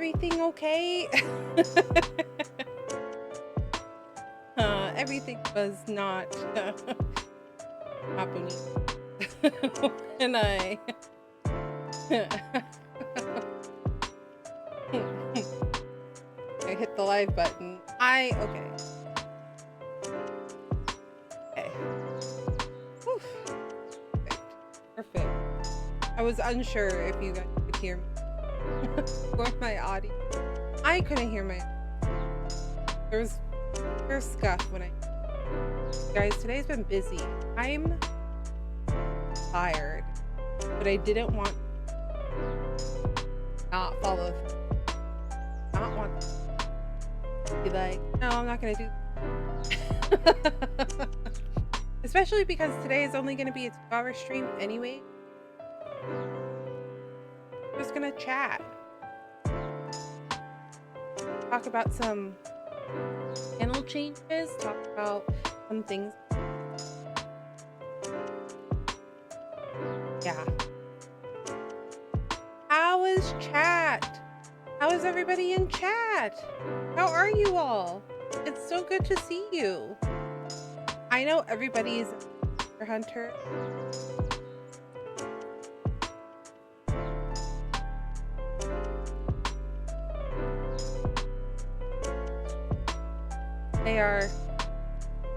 everything okay? Everything was not happening when I I hit the live button. Okay. Okay. Whew. Perfect. I was unsure if you guys could hear me or my audio. I couldn't hear my. There's scuff when I. Guys, today's been busy. I'm tired, but I didn't want not follow through. Not want to be like, no, I'm not gonna do. Especially because today is only gonna be a 2-hour stream anyway. I'm just gonna chat, talk about some channel changes, talk about some things. Yeah. How is chat? How is everybody in chat? How are you all? It's so good to see you. I know everybody's a hunter.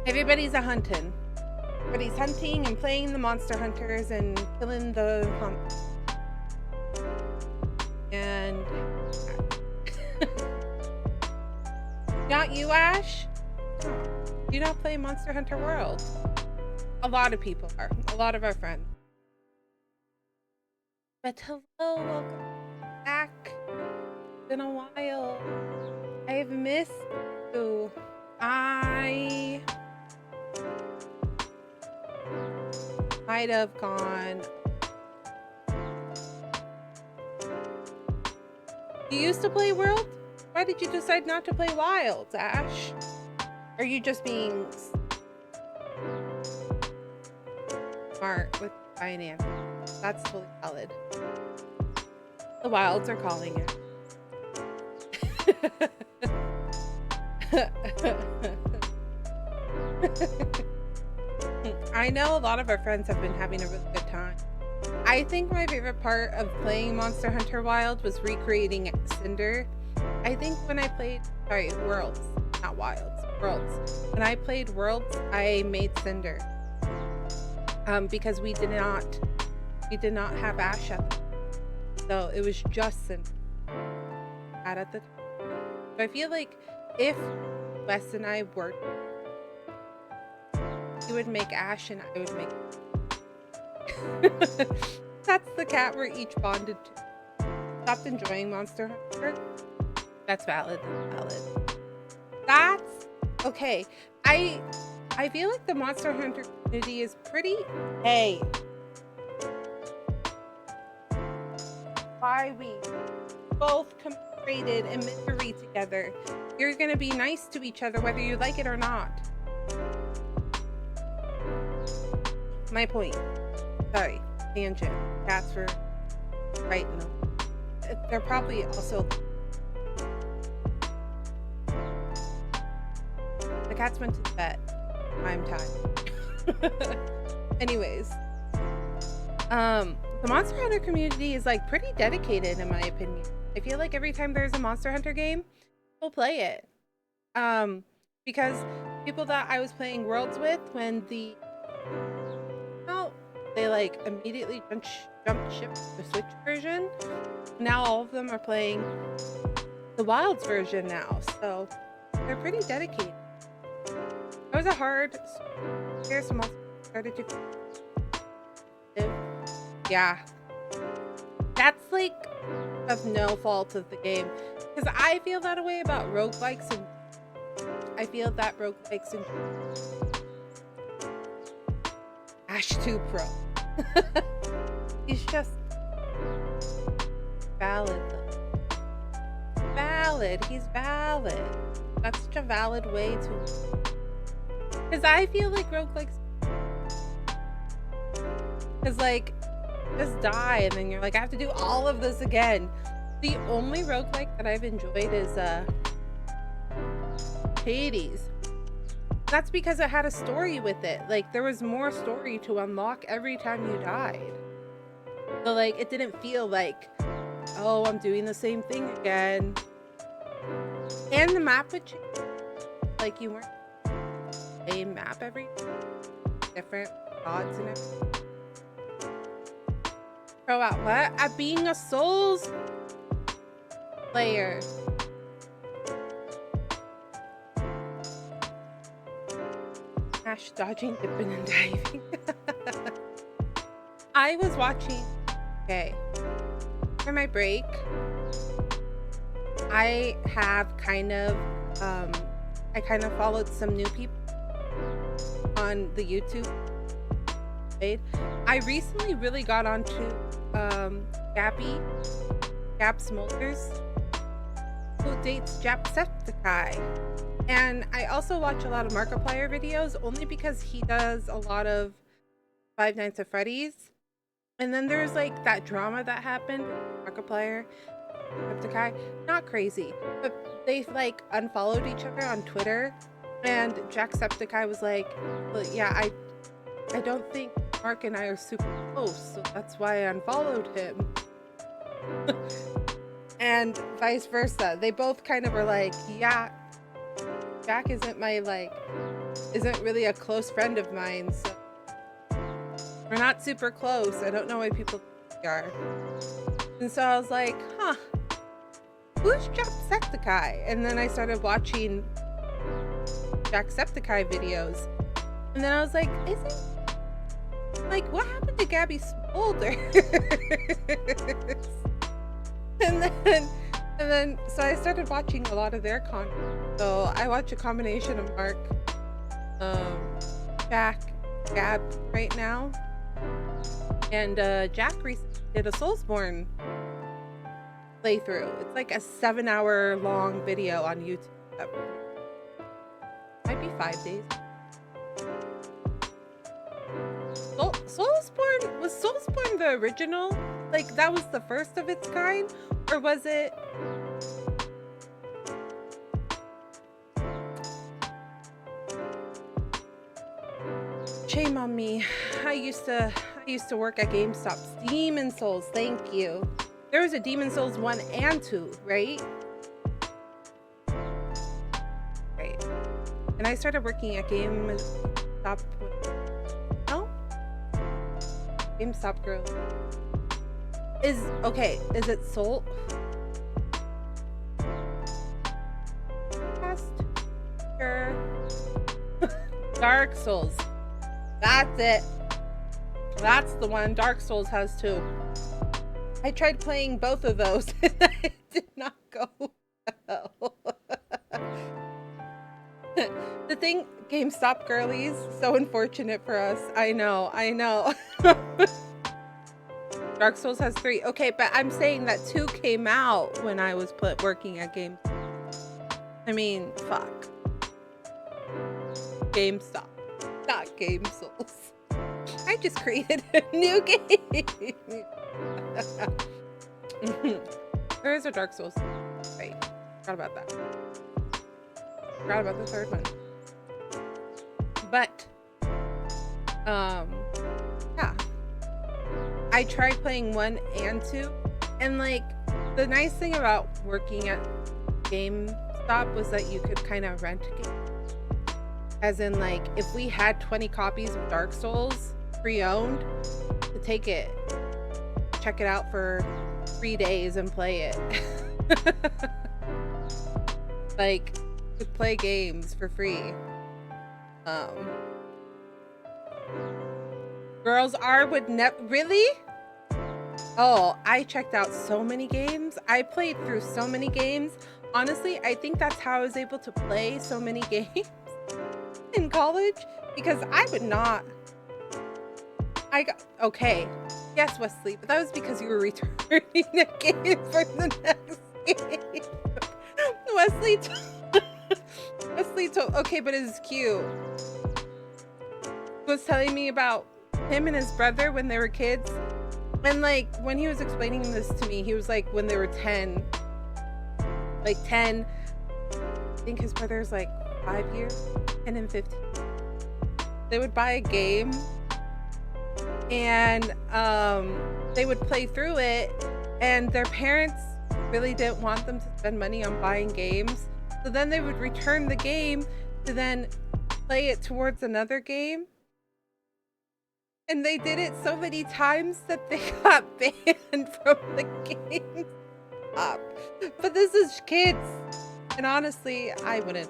Everybody's a hunting. Everybody's hunting and playing the monster hunters and killing the hunt. And not you, Ash? Do you not play Monster Hunter World? A lot of people are. A lot of our friends. But hello, welcome back. It's been a while. I've missed you. I might have gone. You used to play World? Why did you decide not to play Wilds, Ash? Are you just being smart with finance? That's totally valid. The Wilds are calling it. I know a lot of our friends have been having a really good time. I think my favorite part of playing Monster Hunter Wild was recreating Cinder. I think when I played, Worlds, not Wilds, Worlds. When I played Worlds, I made Cinder. Because we did not have Ash at the time. So it was just Cinder at the time. So I feel like if Wes and I worked, he would make Ash and I would make. That's the cat we're each bonded to. Stopped enjoying Monster Hunter. That's valid. That's okay. I feel like the Monster Hunter community is pretty. Hey, why we both competed in misery together. You're gonna be nice to each other whether you like it or not. My point. Sorry, tangent. Cats were right. No, they're probably also. The cats went to the vet. I'm tired. Anyways, the Monster Hunter community is like pretty dedicated in my opinion. I feel like every time there's a Monster Hunter game, we'll play it. Because people that I was playing Worlds with when they like immediately jumped ship to the Switch version. Now all of them are playing the Wilds version now, so they're pretty dedicated. It was a hard. Here's some started to. Yeah, that's like of no fault of the game, because I feel that way about roguelikes, and I feel that roguelikes and Ash 2 Pro. He's just valid though. Valid. He's valid. That's such a valid way to. Because I feel like roguelikes. Because like, just die and then you're like, I have to do all of this again. The only roguelike that I've enjoyed is Hades. That's because it had a story with it. Like, there was more story to unlock every time you died. So, like, it didn't feel like, oh, I'm doing the same thing again. And the map would change. Like, you weren't the same map every different gods and everything. Pro out what? At being a Souls player. Smash, dodging, dipping, and diving. I was watching. Okay. For my break, I have kind of followed some new people on the YouTube page. I recently really got onto Gab Smolders, who dates Jacksepticeye. And I also watch a lot of Markiplier videos only because he does a lot of Five Nights at Freddy's. And then there's like that drama that happened with Markiplier, Jacksepticeye. Not crazy, but they like unfollowed each other on Twitter. And Jacksepticeye was like, well, yeah, I don't think Mark and I are super close, so that's why I unfollowed him. And vice versa. They both kind of were like, yeah, Jack isn't really a close friend of mine, so we're not super close. I don't know why people think we are. And so I was like, huh, who's Jacksepticeye? And then I started watching Jacksepticeye videos. And then I was like, what happened to Gabby Smolder? and then so I started watching a lot of their content. So I watch a combination of Mark, Jack, Gab right now. And Jack recently did a Soulsborne playthrough. It's like a 7-hour long video on YouTube. That might be 5 days. Soulsborne, was Soulsborne the original? Like, that was the first of its kind? Or was it... Shame on me. I used to work at GameStop. Demon Souls, thank you. There was a Demon Souls 1 and 2, right? Right. And I started working at GameStop. No? GameStop girl. Is it Soul? Dark Souls. That's it. That's the one. Dark Souls has 2. I tried playing both of those and it did not go well. The thing, GameStop girlies, so unfortunate for us. I know. Dark Souls has 3. Okay, but I'm saying that 2 came out when I was working at GameStop. I mean, fuck. GameStop, not Game Souls. I just created a new game. There is a Dark Souls. Right. Forgot about that. Forgot about the 3rd one. But, yeah. I tried playing 1 and 2. And, like, the nice thing about working at GameStop was that you could kind of rent games. As in, like, if we had 20 copies of Dark Souls pre-owned, to take it, check it out for 3 days and play it. Like, to play games for free. Girls would never, really? Oh, I checked out so many games. I played through so many games. Honestly, I think that's how I was able to play so many games in college, because I would not. Okay, yes, Wesley, but that was because you were returning a game for the next game. Wesley told, okay, but it's cute. He was telling me about him and his brother when they were kids. when he was explaining this to me, he was like, when they were 10, like 10, I think his brother's like 5 years, and then 15. They would buy a game, and they would play through it, and their parents really didn't want them to spend money on buying games. So then they would return the game to then play it towards another game. And they did it so many times that they got banned from the game up. But this is kids. And honestly, I wouldn't.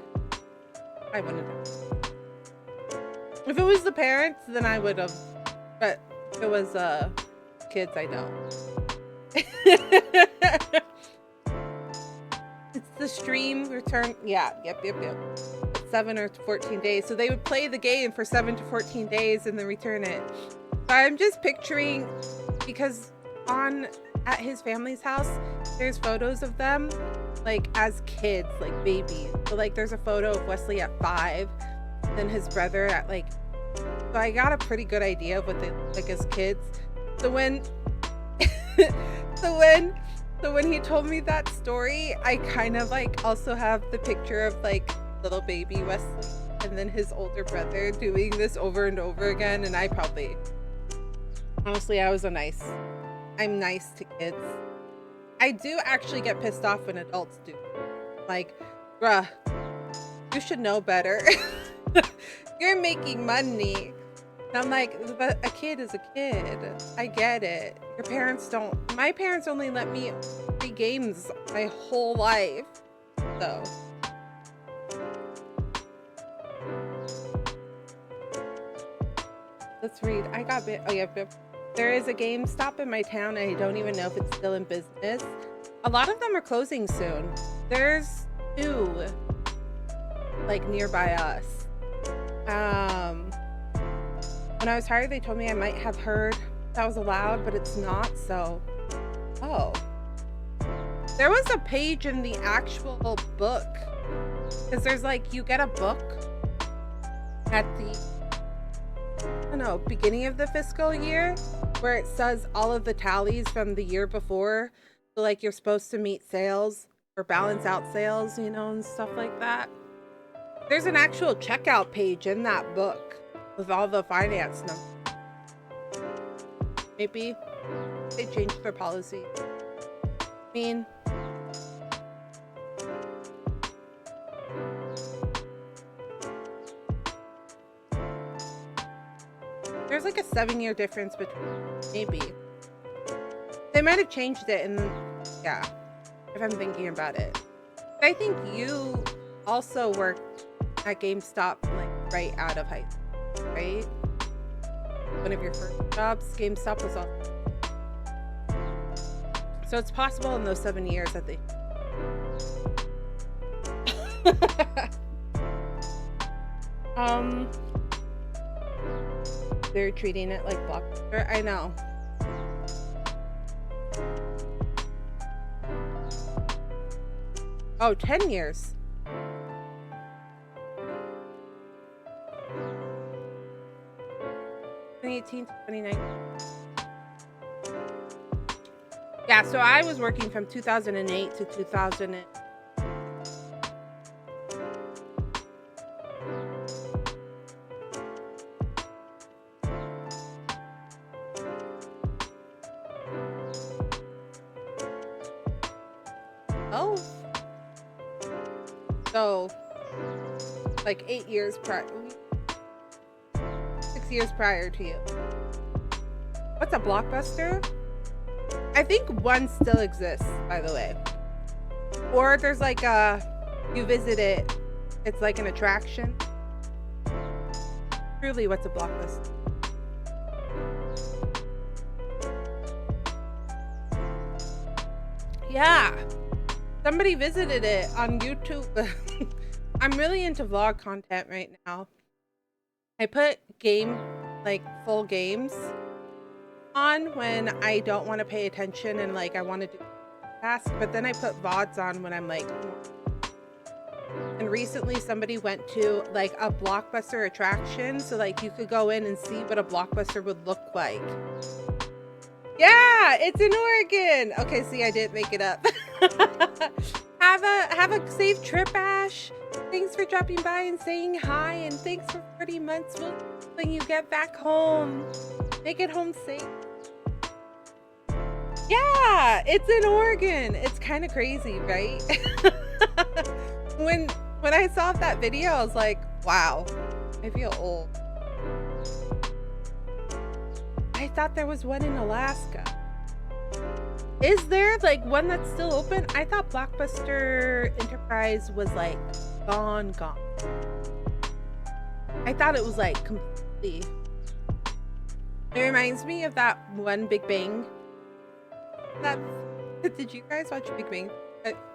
If it was the parents, then I would have. But if it was kids, I don't. It's the stream return. Yeah, yep. 7 or 14 days. So they would play the game for 7 to 14 days and then return it. So I'm just picturing, because at his family's house, there's photos of them like as kids, like babies. So like there's a photo of Wesley at 5, then his brother at like, so I got a pretty good idea of what they look like as kids. So when so when he told me that story, I kind of like also have the picture of like little baby Wesley and then his older brother doing this over and over again. And I probably, honestly, I'm nice to kids. I do actually get pissed off when adults do. Like, bruh, you should know better. You're making money. And I'm like, but a kid is a kid. I get it. Your parents don't. My parents only let me play games my whole life. So. Let's read. I got bit. Oh yeah, there is a GameStop in my town. I don't even know if it's still in business. A lot of them are closing soon. There's 2 like nearby us. When I was hired, they told me I might have heard that was allowed, but it's not. So, oh, there was a page in the actual book, because there's like, you get a book at the, I don't know, beginning of the fiscal year where it says all of the tallies from the year before. So like you're supposed to meet sales or balance out sales, you know, and stuff like that. There's an actual checkout page in that book with all the finance numbers. Maybe they changed their policy. I mean, there's like a 7-year difference between, maybe. They might have changed it, and yeah, if I'm thinking about it. But I think you also worked at GameStop like right out of high school, right? One of your first jobs, GameStop was also. So it's possible in those 7 years that they. They're treating it like Blockbuster. I know. Oh, 10 years. To 2019. Yeah, so I was working from 2008 to 2000. Oh. So, like 8 years prior. 6 years prior to you. What's a Blockbuster? I think one still exists, by the way. Or there's like you visit it, it's like an attraction. Truly, what's a Blockbuster? Yeah. Somebody visited it on YouTube. I'm really into vlog content right now. I put full games on when I don't want to pay attention and like I want to do tasks, but then I put VODs on when I'm like. And recently somebody went to like a Blockbuster attraction, so like you could go in and see what a Blockbuster would look like. Yeah, it's in Oregon. Okay, see, I didn't make it up. Have a safe trip, Ash. Thanks for dropping by and saying hi, and thanks for 30 months when you get back home. Make it home safe. Yeah, it's in Oregon. It's kind of crazy, right? When I saw that video, I was like, wow, I feel old. I thought there was one in Alaska. Is there like one that's still open? I thought Blockbuster Enterprise was like gone. I thought it was like completely. It reminds me of that one Big Bang. Did you guys watch Big Bang?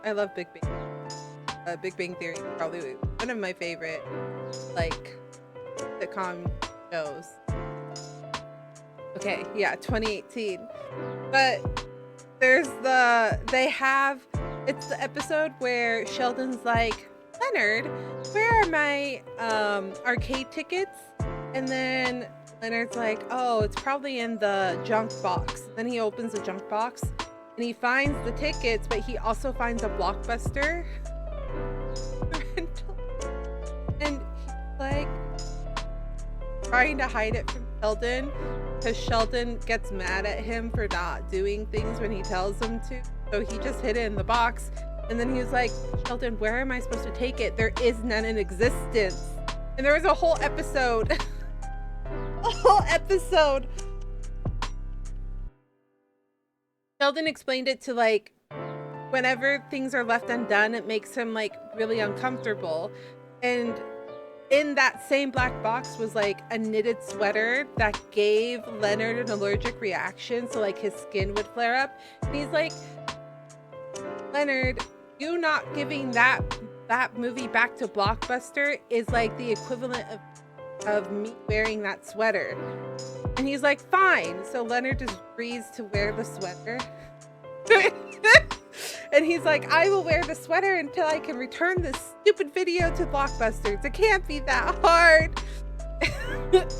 I love Big Bang. Big Bang Theory, probably one of my favorite like sitcom shows. Okay, yeah, 2018. But there's it's the episode where Sheldon's like, Leonard, where are my arcade tickets? And then Leonard's like, oh, it's probably in the junk box. Then he opens the junk box and he finds the tickets, but he also finds a Blockbuster rental. And he's like trying to hide it from Sheldon, because Sheldon gets mad at him for not doing things when he tells him to. So he just hid it in the box. And then he was like, Sheldon, where am I supposed to take it? There is none in existence. And there was a whole episode. A whole episode. Sheldon explained it to like, whenever things are left undone, it makes him like really uncomfortable. And in that same black box was like a knitted sweater that gave Leonard an allergic reaction, so like his skin would flare up. And he's like, Leonard, you not giving that movie back to Blockbuster is like the equivalent of me wearing that sweater. And he's like, fine. So Leonard just agrees to wear the sweater. And he's like, I will wear the sweater until I can return this stupid video to Blockbusters. It can't be that hard. And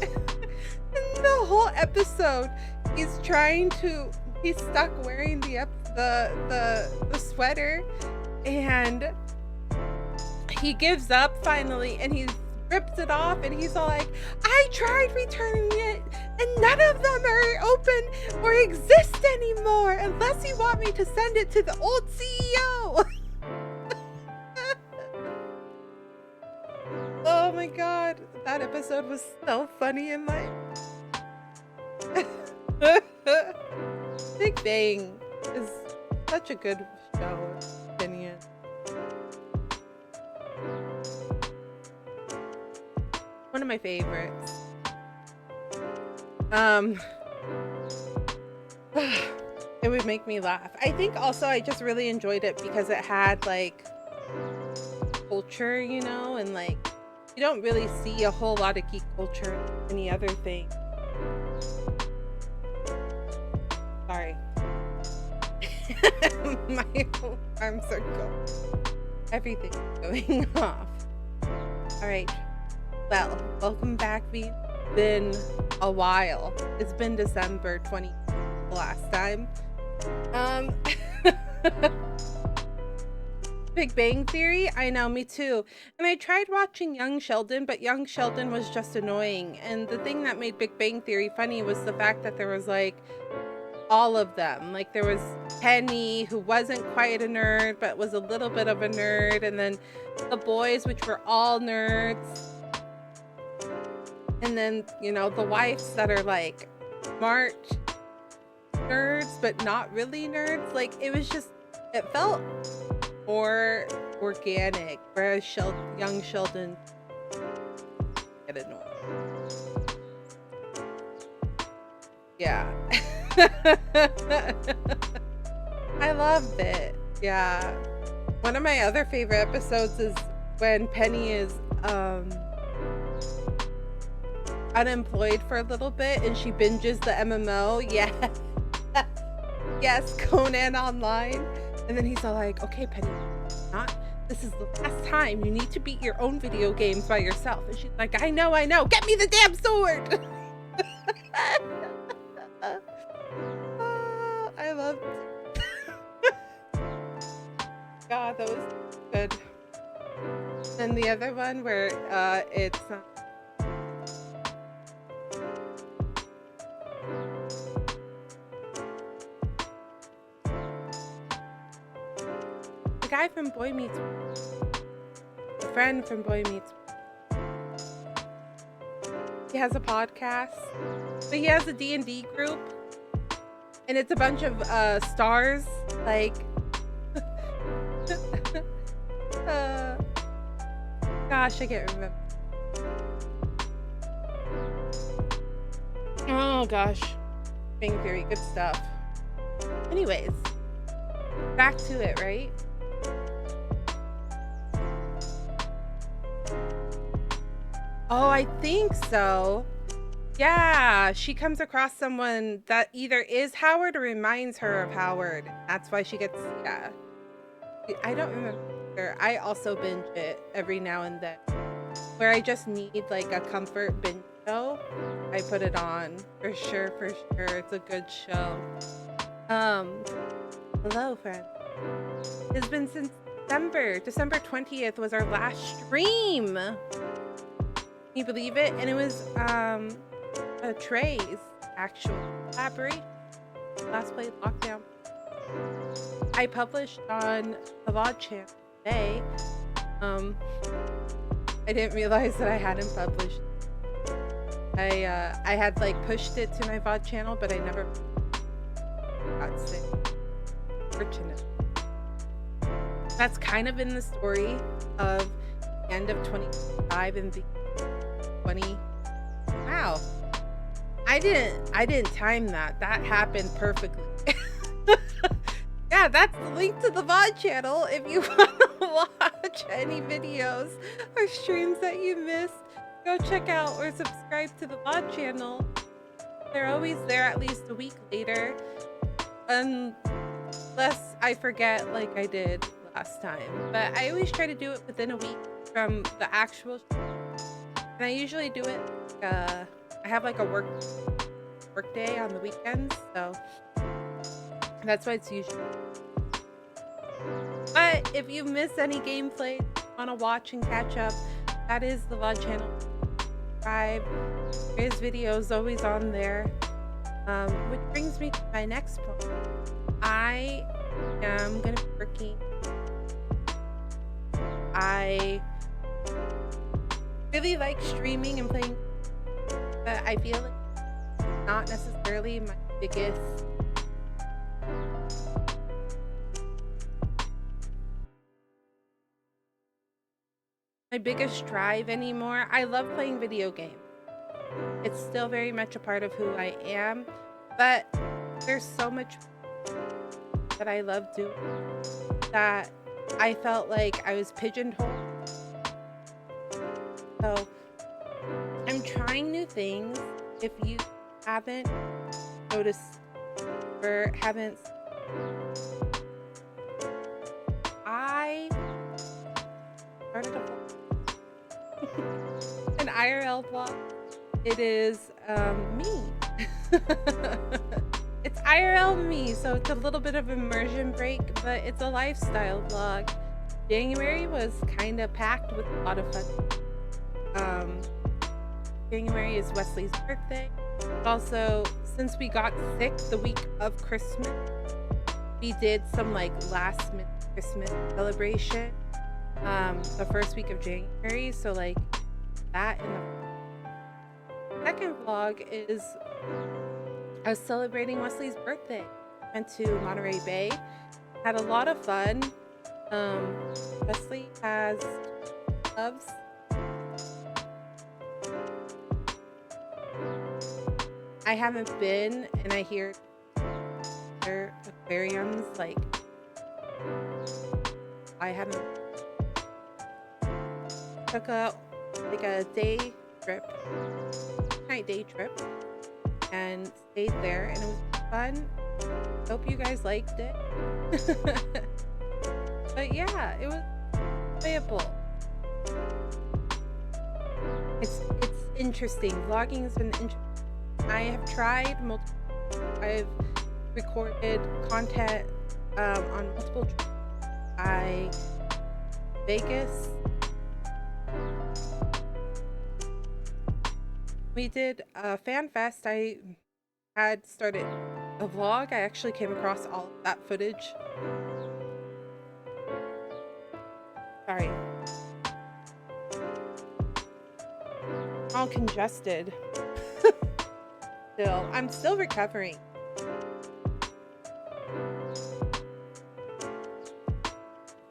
the whole episode, he's stuck wearing the sweater, and he gives up finally, and he rips it off, and he's all like, I tried returning it and none of them are open or exist anymore unless you want me to send it to the old CEO. Oh my god, that episode was so funny in my Big Bang is such a good show, in opinion. One of my favorites. It would make me laugh. I think also I just really enjoyed it because it had like culture, you know, and like you don't really see a whole lot of geek culture in any other thing. Sorry. My alarms are going. Everything's going off. Alright. Well, welcome back. It's been a while. It's been December 20 last time. Big Bang Theory? I know, me too. And I tried watching Young Sheldon, but Young Sheldon was just annoying. And the thing that made Big Bang Theory funny was the fact that there was like all of them. Like there was Penny, who wasn't quite a nerd, but was a little bit of a nerd. And then the boys, which were all nerds. And then, you know, the wives that are like smart nerds, but not really nerds. Like it was just, it felt more organic, whereas Young Sheldon get annoying. Yeah. I loved it. Yeah. One of my other favorite episodes is when Penny is unemployed for a little bit and she binges the MMO. Yeah. Yes, Conan Online. And then he's all like, okay, Penny, this is the last time. You need to beat your own video games by yourself. And she's like, I know. Get me the damn sword. And the other one where it's the guy from Boy Meets World, the friend from Boy Meets World. He has a podcast, but he has a D&D group, and it's a bunch of stars, like gosh, I can't remember. Oh gosh, Big Bang Theory, good stuff. Anyways, back to it, right? Oh, I think so. Yeah, she comes across someone that either is Howard or reminds her of Howard. That's why she gets, yeah. I don't remember. I also binge it every now and then. Where I just need like a comfort binge show, I put it on. For sure, for sure. It's a good show. Hello, friend. It's been since December. December 20th was our last stream. Can you believe it? And it was Trey's actual collaboration. Last Play Lockdown. I published on the VOD channel today. I didn't realize that I hadn't published. I had like pushed it to my VOD channel, but I never got sick. Fortunate. That's kind of in the story of the end of 2025 and the 20. Wow. I didn't time that. That happened perfectly. Yeah, that's the link to the VOD channel if you want to watch any videos or streams that you missed. Go check out or subscribe to the VOD channel. They're always there at least a week later. Unless I forget like I did last time. But I always try to do it within a week from the actual show. And I usually do it, I have like a work day on the weekends, so that's why it's usually. But if you miss any gameplay, want to watch and catch up, that is the VOD channel. Subscribe. His videos always on there. Which brings me to my next point. I am gonna be working. I really like streaming and playing, but I feel like it's not necessarily my biggest drive anymore. I love playing video games. It's still very much a part of who I am, but there's so much that I love doing that I felt like I was pigeonholed. So I'm trying new things. If you haven't noticed or haven't, I started a an IRL vlog. It is me. It's IRL me, so it's a little bit of immersion break, but it's a lifestyle vlog. January was kind of packed with a lot of fun. January is Wesley's birthday. Also, since we got sick the week of Christmas, we did some like last minute Christmas celebration the first week of January. So like that. And the second vlog is I was celebrating Wesley's birthday. Went to Monterey Bay, had a lot of fun. Wesley has gloves. I haven't been, and I hear their aquariums, like, I haven't. Took a day trip, and stayed there, and it was fun. Hope you guys liked it. But yeah, it was playable. It's interesting. Vlogging has been interesting. I have tried multiple. I've recorded content on multiple trips. Vegas, We did a fan fest. I had started a vlog. I actually came across all of that footage. Sorry, all congested. Still, I'm still recovering.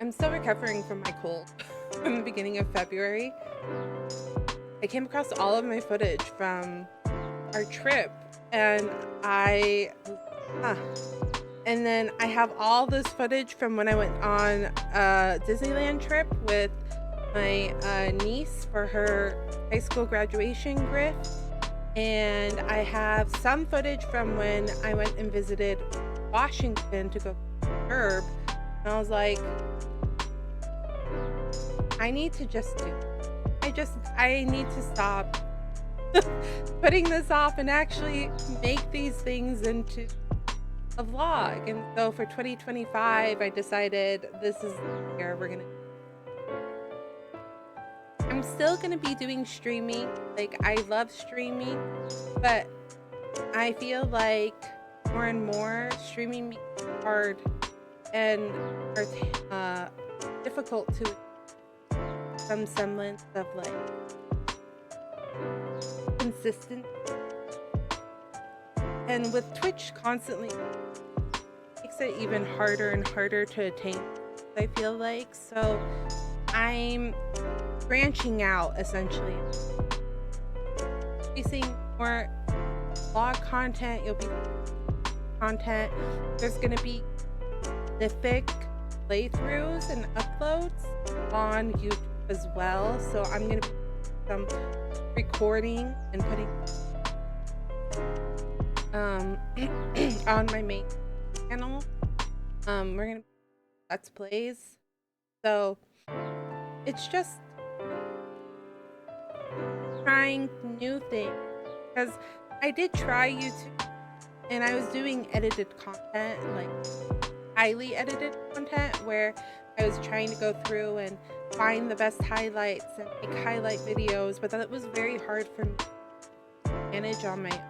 I'm still recovering from my cold from the beginning of February. I came across all of my footage from our trip, and and then I have all this footage from when I went on a Disneyland trip with my niece for her high school graduation gift. And I have some footage from when I went and visited Washington to go herb. And I was like, I need to just do it. I need to stop putting this off and actually make these things into a vlog. And so for 2025, I decided this is the year I'm still gonna be doing streaming. Like, I love streaming, but I feel like more and more streaming becomes hard and difficult to some semblance of like consistent. And with Twitch constantly makes it even harder and harder to attain, I feel like. So I'm branching out essentially. You'll be seeing more vlog content, you'll be content. There's gonna be specific playthroughs and uploads on YouTube as well. So I'm gonna be some recording and putting on my main channel. We're gonna let's plays. So it's just trying new things, because I did try YouTube and I was doing edited content, like highly edited content, where I was trying to go through and find the best highlights and make highlight videos, but that was very hard for me to manage on my own.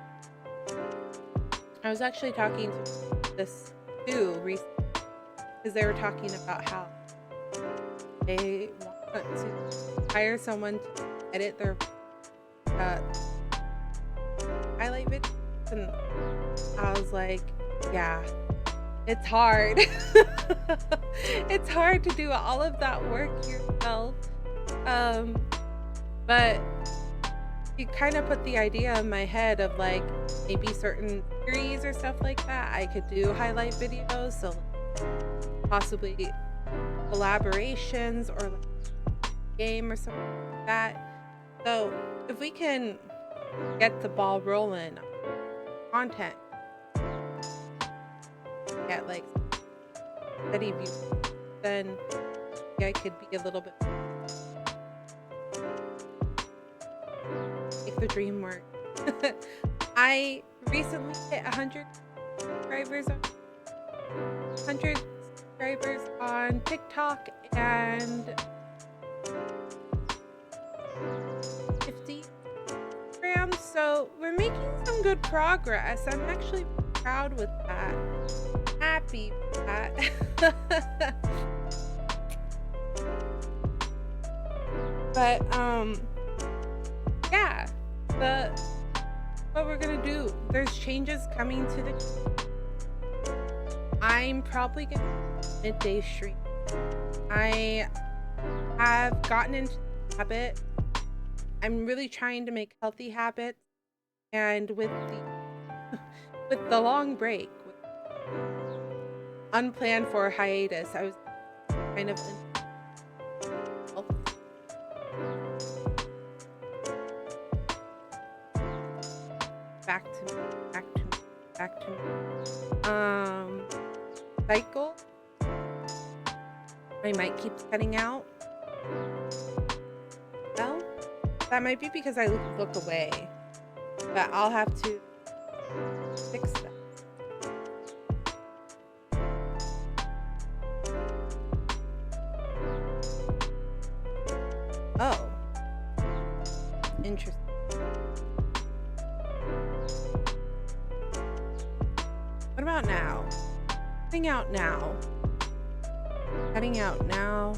I was actually talking to this too recently, because they were talking about how they want to hire someone to edit their highlight videos, and I was like, yeah, it's hard. It's hard to do all of that work yourself. But you kind of put the idea in my head of like maybe certain series or stuff like that I could do highlight videos, so like possibly collaborations or like a game or something like that. So if we can get the ball rolling on content, get like steady views, then I could be a little bit make the dream work. I recently hit 100 subscribers on TikTok and 50 Instagram, so we're making some good progress. I'm actually proud with that, happy with that. But yeah, what we're gonna do, there's changes coming to the I'm probably gonna midday stream. I have gotten into the habit. I'm really trying to make healthy habits, and with the long break, with unplanned for hiatus, I was kind of back to cycle. My mic keeps cutting out. Well, that might be because I look away, but I'll have to fix that. Oh, interesting. What about now? Cutting out now. Cutting out now.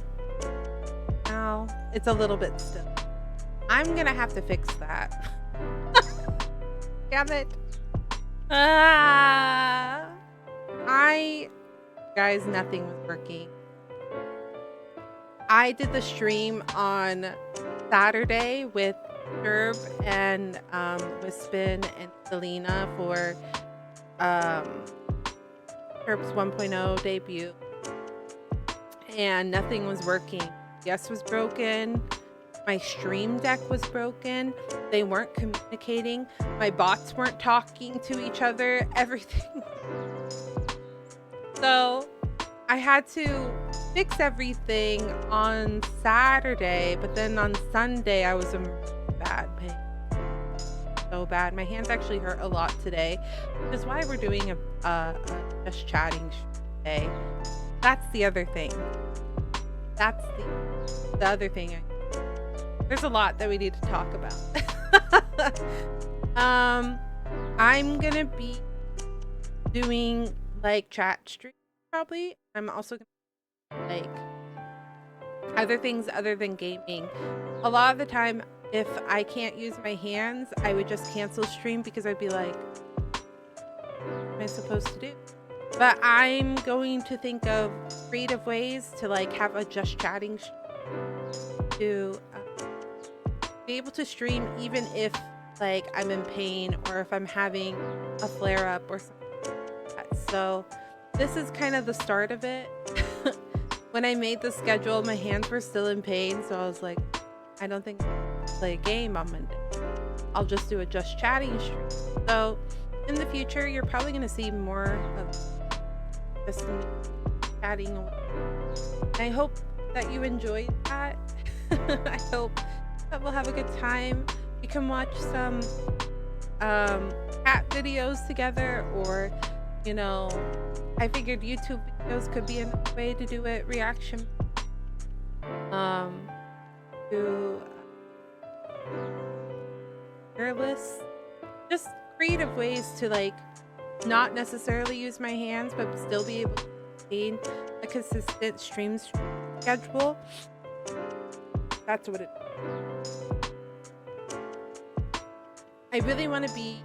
Now. It's a little bit still. I'm gonna have to fix that. Damn it. Guys, nothing was working. I did the stream on Saturday with Herb and with Spin and Selena for Herb's 1.0 debut, and nothing was working. Yes was broken. My stream deck was broken. They weren't communicating. My bots weren't talking to each other. Everything. So I had to fix everything on Saturday, but then on Sunday I was in bad pain. So bad. My hands actually hurt a lot today, which is why we're doing a just chatting today. That's the other thing. That's the other thing. There's a lot that we need to talk about. I'm gonna be doing like chat streams probably. I'm also gonna like other things other than gaming. A lot of the time, if I can't use my hands, I would just cancel stream because I'd be like, what am I supposed to do? But I'm going to think of creative ways to like have a just chatting to be able to stream even if like I'm in pain or if I'm having a flare up or something like that. So this is kind of the start of it. When I made the schedule, my hands were still in pain, so I was like, I don't think I'll play a game on Monday. I'll just do a just chatting stream. So in the future, you're probably going to see more of just chatting. I hope that you enjoyed that. I hope that we'll have a good time. We can watch some cat videos together, or you know, I figured YouTube videos could be another way to do it. Reaction to hairless, just creative ways to like not necessarily use my hands but still be able to maintain a consistent stream schedule. That's what it is. I really want to be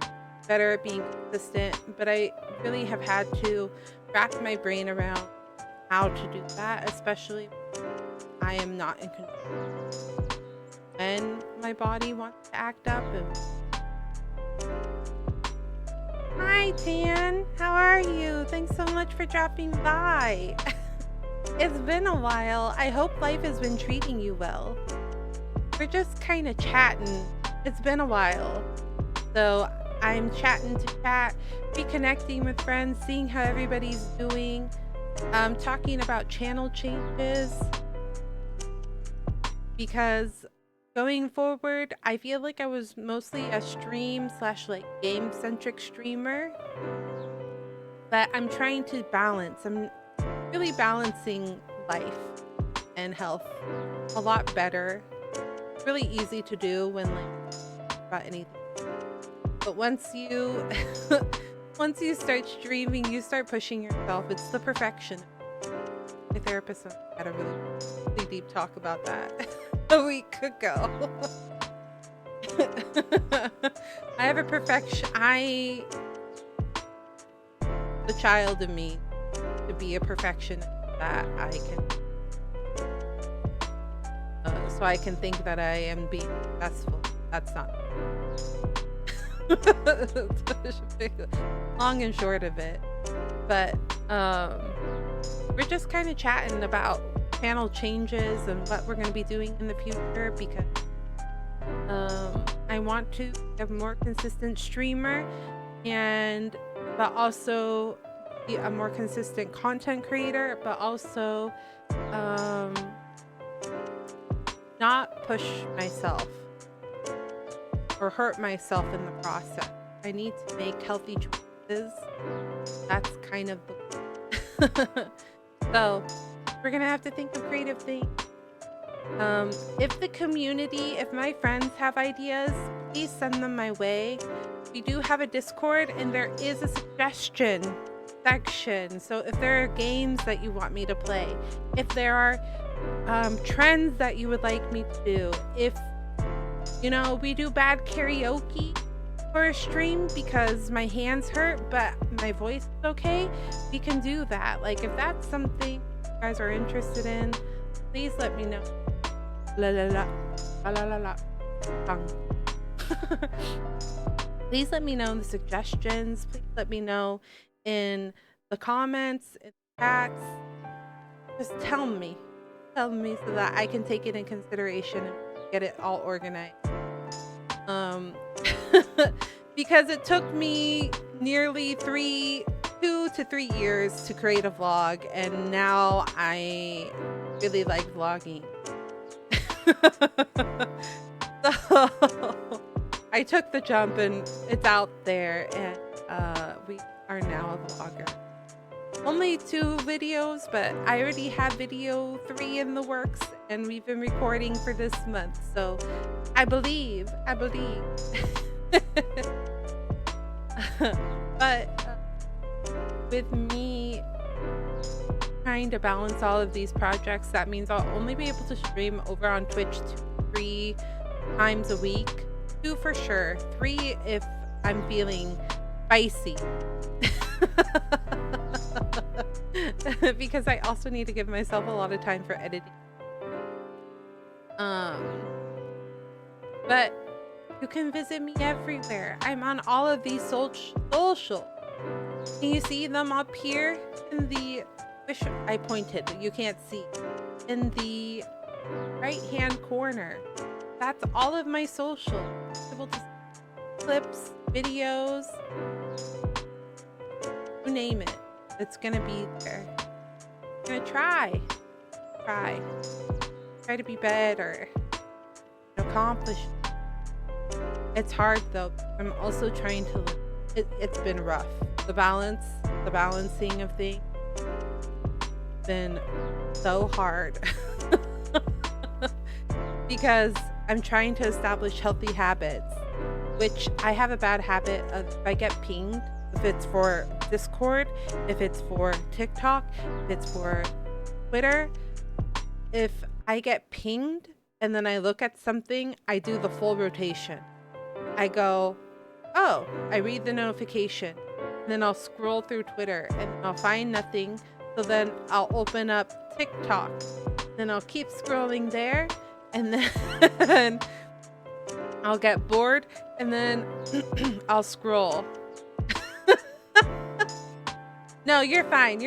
better at being consistent, but I really have had to wrap my brain around how to do that, especially when I am not in control. When my body wants to act up. Hi Tan, how are you? Thanks so much for dropping by. It's been a while. I hope life has been treating you well. We're just kind of chatting. It's been a while. So I'm chatting to chat, reconnecting with friends, seeing how everybody's doing, talking about channel changes, because going forward, I feel like I was mostly a stream / like game centric streamer, but I'm trying to balance. I'm really balancing life and health a lot better. It's really easy to do when like about anything. But once you start streaming, you start pushing yourself. It's the perfection. My therapist had a really deep talk about that a week ago. I have a perfection. The child in me to be a perfectionist that I can. So I can think that I am being successful. That's not. Long and short of it, but we're just kind of chatting about channel changes and what we're going to be doing in the future, because I want to be a more consistent streamer, but also be a more consistent content creator, but also not push myself or hurt myself in the process. I need to make healthy choices. That's kind of the so we're gonna have to think of creative things. If the community, if my friends have ideas, please send them my way. We do have a Discord, and there is a suggestion section. So if there are games that you want me to play, if there are trends that you would like me to do, if we do bad karaoke for a stream because my hands hurt but my voice is okay, we can do that. Like, if that's something you guys are interested in, please let me know. La la la la la la la. Tongue. Please let me know in the suggestions. Please let me know in the comments, in the chats. Just tell me so that I can take it in consideration and get it all organized. Because it took me nearly 2 to 3 years to create a vlog, and now I really like vlogging. So I took the jump and it's out there, and we are now a vlogger. Only 2 videos, but I already have video 3 in the works, and we've been recording for this month, so I believe. But with me trying to balance all of these projects, that means I'll only be able to stream over on Twitch 2-3 times a week. 2 for sure, 3 if I'm feeling spicy. Because I also need to give myself a lot of time for editing. But you can visit me everywhere. I'm on all of these social. Can you see them up here in the... Wish I pointed, you can't see. In the right hand corner. That's all of my social. Able to clips, videos, you name it. It's gonna be there. I'm gonna try to be better, accomplish. It's hard though. I'm also trying to it's been rough. The balancing of things been so hard. Because I'm trying to establish healthy habits, which I have a bad habit of. If I get pinged, if it's for Discord, if it's for TikTok, if it's for Twitter, if I get pinged and then I look at something, I do the full rotation. I go, oh, I read the notification, and then I'll scroll through Twitter and I'll find nothing. So then I'll open up TikTok, then I'll keep scrolling there, and then I'll get bored, and then I'll scroll. No, you're fine.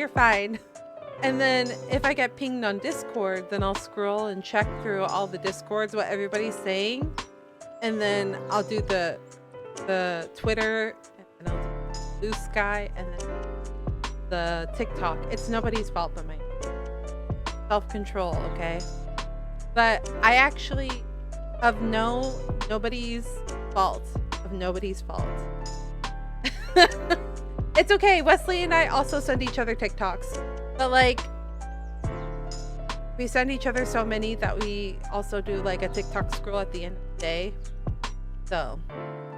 And then if I get pinged on Discord, then I'll scroll and check through all the Discords, what everybody's saying. And then I'll do the Twitter, and then I'll do Blue Sky, and then the TikTok. It's nobody's fault but mine. Self-control, okay? But I actually of nobody's fault. It's okay. Wesley and I also send each other TikToks. But like, we send each other so many that we also do like a TikTok scroll at the end of the day. So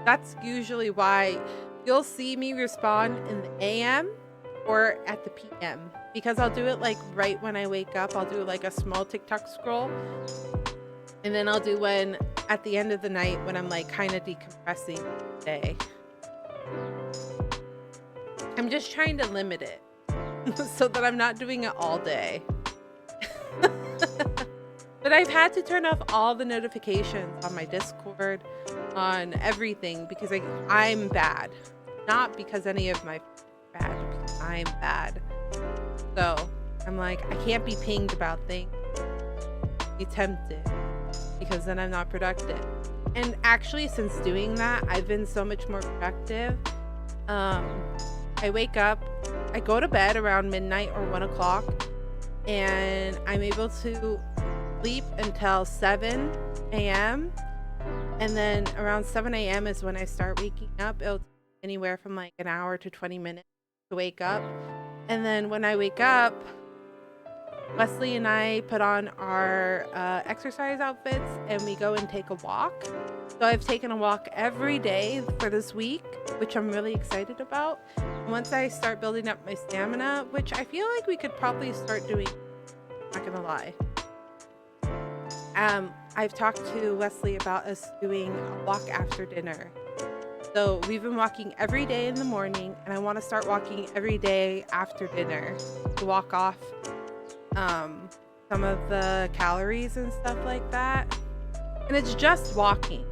that's usually why you'll see me respond in the AM or at the PM, because I'll do it like right when I wake up. I'll do like a small TikTok scroll, and then I'll do one at the end of the night when I'm like kind of decompressing the day. I'm just trying to limit it so that I'm not doing it all day. But I've had to turn off all the notifications on my Discord, on everything, because I'm bad. Not because any of my bad, because I'm bad. So I'm like, I can't be pinged about things. Be tempted, because then I'm not productive. And actually, since doing that, I've been so much more productive. I wake up, I go to bed around midnight or 1 o'clock, and I'm able to sleep until 7 a.m. And then around 7 a.m. is when I start waking up. It'll take anywhere from like an hour to 20 minutes to wake up. And then when I wake up, Wesley and I put on our exercise outfits and we go and take a walk. So I've taken a walk every day for this week, which I'm really excited about. Once I start building up my stamina, which I feel like we could probably start doing, not gonna lie. I've talked to Wesley about us doing a walk after dinner. So we've been walking every day in the morning, and I want to start walking every day after dinner to walk off some of the calories and stuff like that. And it's just walking.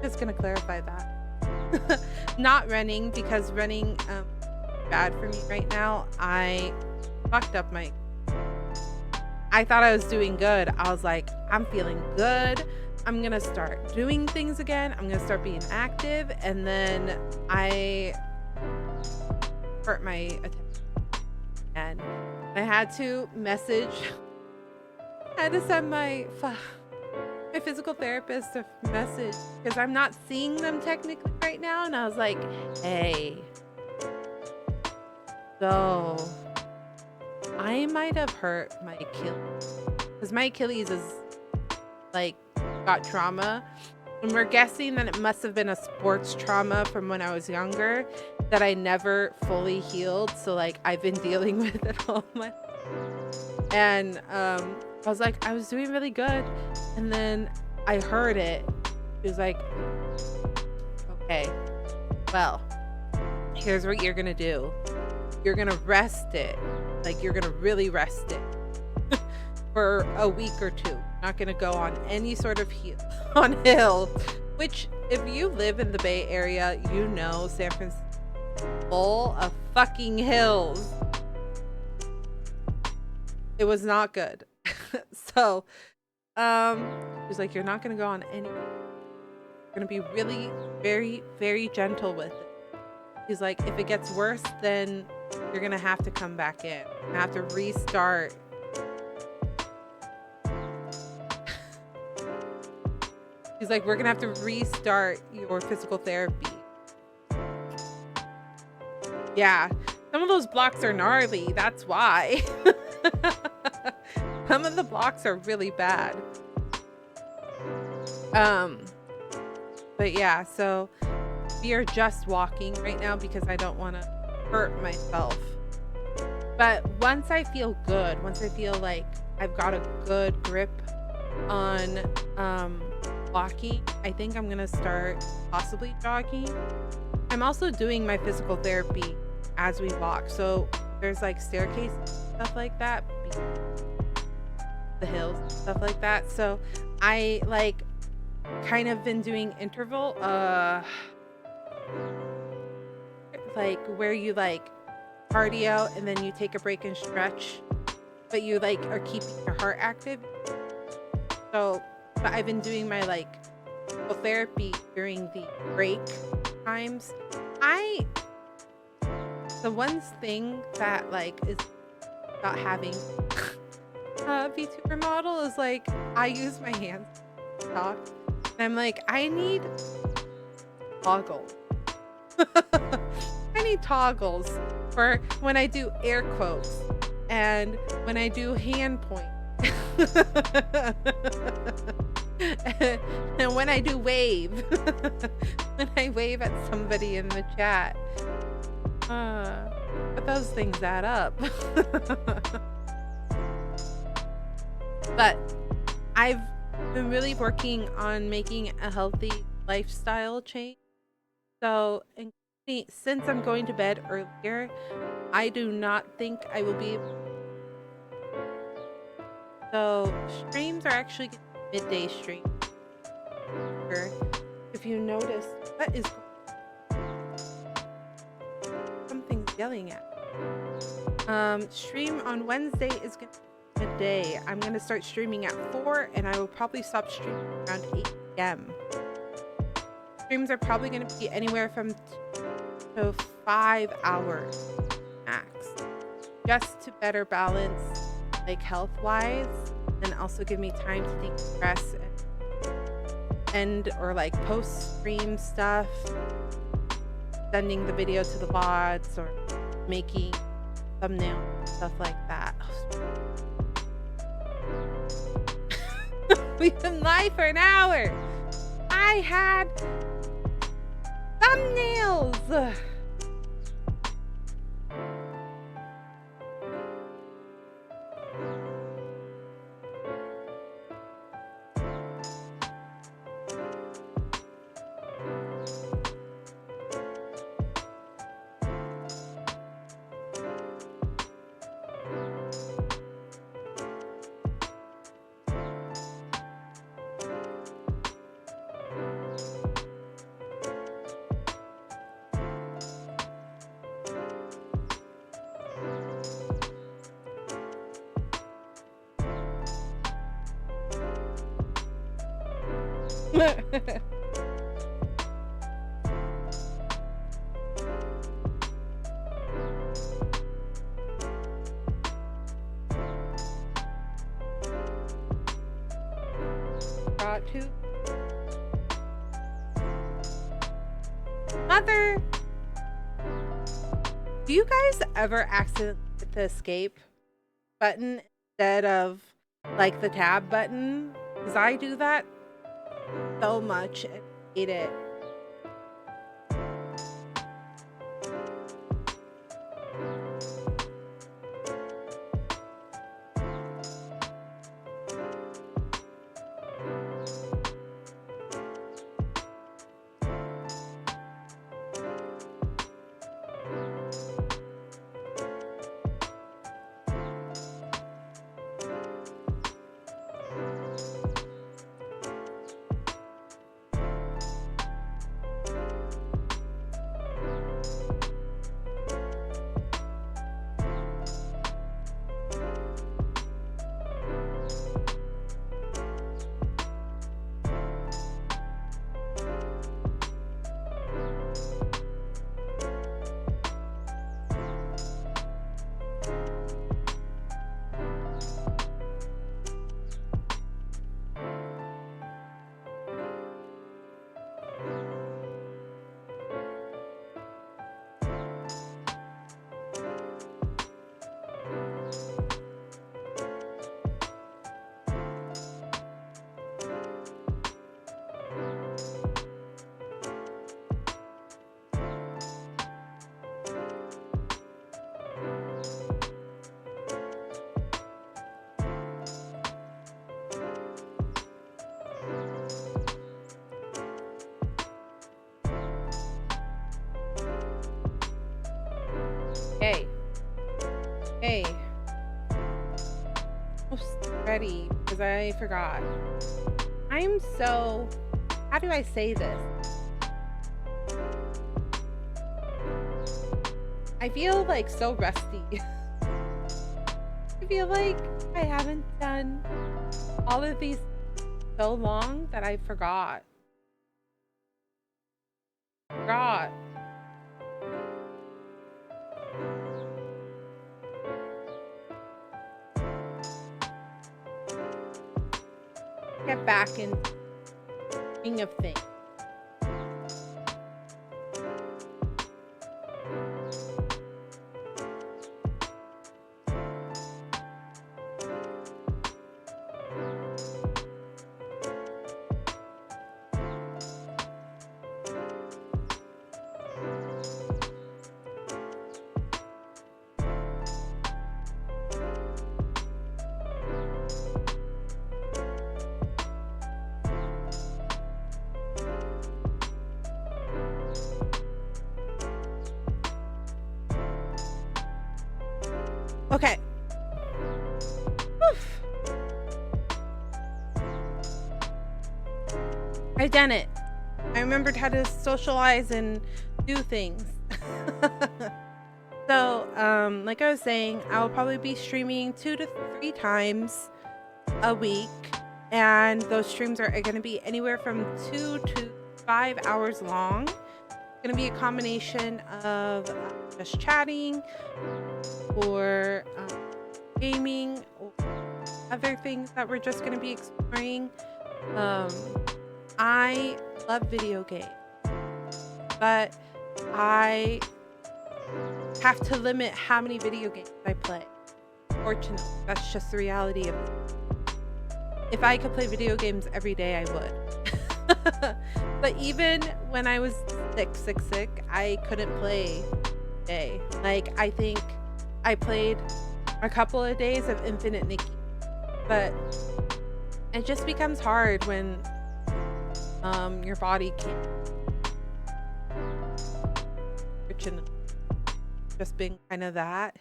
Just gonna clarify that. Not running, because running bad for me right now. I fucked up my, I thought I was doing good. I was like, I'm feeling good. I'm gonna start doing things again. I'm gonna start being active. And then I hurt my attention. And I had to message, I had to send my physical therapist a message because I'm not seeing them technically right now. And I was like, hey, so I might have hurt my Achilles, because my Achilles is like got trauma, and we're guessing that it must have been a sports trauma from when I was younger that I never fully healed. So like I've been dealing with it all my, and I was like, I was doing really good, and then I heard it. She was like, okay, well, here's what you're gonna do. You're gonna rest it. Like, you're gonna really rest it for a week or two. Not gonna go on any sort of hill, which if you live in the Bay Area, you know San Francisco is full of fucking hills. It was not good. So she was like, you're not gonna go on any, you're gonna be really very, very gentle with it. He's like, if it gets worse, then you're gonna have to come back in. You're gonna have to restart. He's like, we're gonna have to restart your physical therapy. Yeah, some of those blocks are gnarly, that's why. Some of the blocks are really bad. But yeah, so we are just walking right now because I don't want to hurt myself. But once I feel good, once I feel like I've got a good grip on walking, I think I'm gonna start possibly jogging. I'm also doing my physical therapy as we walk, so there's like staircase stuff like that, the hills, stuff like that. So I like kind of been doing interval like where you like cardio and then you take a break and stretch, but you like are keeping your heart active. So but I've been doing my like therapy during the break times. The one thing that like is not having a VTuber model is like I use my hands to talk, and I'm like, I need toggles. I need toggles for when I do air quotes and when I do hand point. And when I do wave. When I wave at somebody in the chat. But those things add up. But I've been really working on making a healthy lifestyle change. So since I'm going to bed earlier, I do not think I will be able. So streams are actually midday streams. If you notice, what is something's yelling at me. Stream on Wednesday is gonna be midday. I'm gonna start streaming at 4, and I will probably stop streaming around 8 p.m. Streams are probably gonna be anywhere from 2 to 5 hours max, just to better balance like health-wise, and also give me time to decompress and or like post-stream stuff, sending the video to the bots or making thumbnails, stuff like that. We've been live for an hour. I had thumbnails. Got to. Mother, do you guys ever accidentally hit the escape button instead of like the tab button? Because I do that so much and hate it. Hey. Hey. Almost ready because I forgot. I'm so... How do I say this? I feel like so rusty. I feel like I haven't done all of these so long that I forgot. Get back in the swing of things. Okay. Oof. I done it. I remembered how to socialize and do things. So, like I was saying, I'll probably be streaming 2 to 3 times a week, and those streams are going to be anywhere from 2 to 5 hours long. It's going to be a combination of just chatting or gaming or other things that we're just going to be exploring. I love video games, but I have to limit how many video games I play. Fortunately, that's just the reality of it. If I could play video games every day, I would. But even when I was sick, I couldn't play day. Like, I think I played a couple of days of Infinite Nikki, but it just becomes hard when your body can't function, just being kind of that.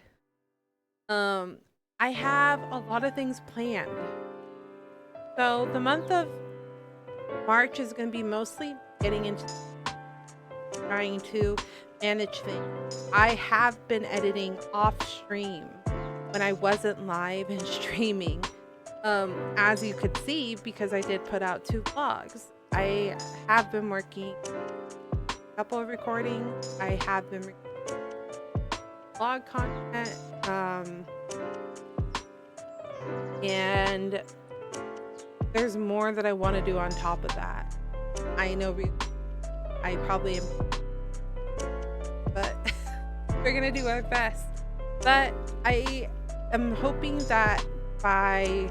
Um, I have a lot of things planned. So the month of March is going to be mostly getting into trying to manage things. I have been editing off stream when I wasn't live and streaming. As you could see, because I did put out 2 vlogs. I have been working a couple of recordings. I have been vlog content. And there's more that I want to do on top of that. I know I probably am, but we're gonna do our best. But I am hoping that by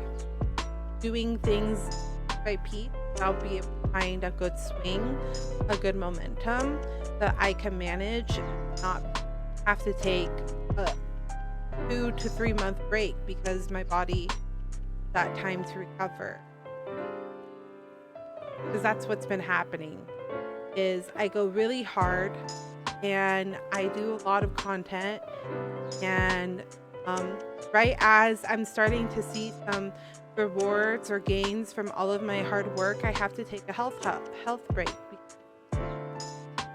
doing things by piece, I'll be able to find a good swing, a good momentum that I can manage, and not have to take a 2 to 3 month break because my body that time to recover. Because that's what's been happening, is I go really hard and I do a lot of content, and right as I'm starting to see some rewards or gains from all of my hard work, I have to take a health break because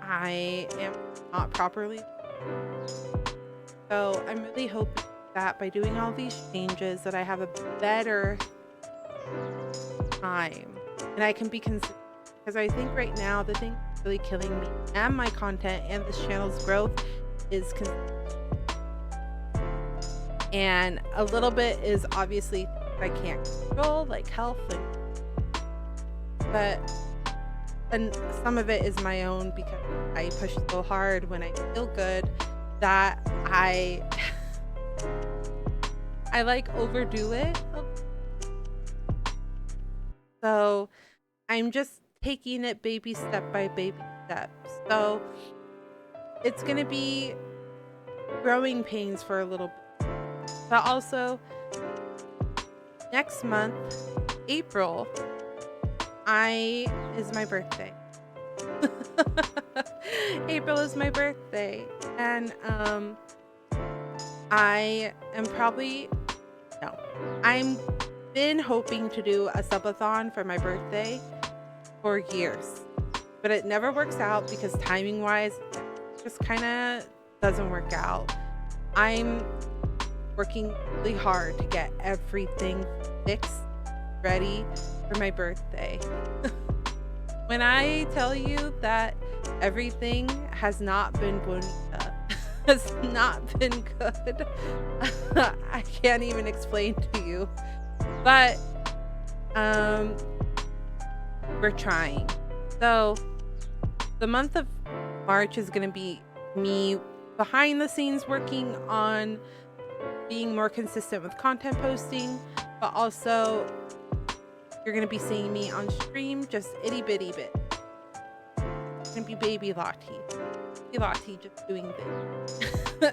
I am not properly. So I'm really hoping that by doing all these changes that I have a better time and I can be consistent, because I think right now the thing that's really killing me and my content and this channel's growth is and a little bit is obviously I can't control, like health, and some of it is my own because I push so hard when I feel good that I like overdo it. So I'm just taking it baby step by baby step. So it's gonna be growing pains for a little bit, but also next month, April, is my birthday. April is my birthday, and I am probably I'm been hoping to do a subathon for my birthday for years, but it never works out because timing wise it just kind of doesn't work out. I'm working really hard to get everything fixed, ready for my birthday. When I tell you that everything has not been bonita, has not been good, I can't even explain to you. But we're trying. So the month of March is going to be me behind the scenes working on being more consistent with content posting, but also you're going to be seeing me on stream just itty bitty bit. It's going to be baby Lottie. Baby Lottie just doing things.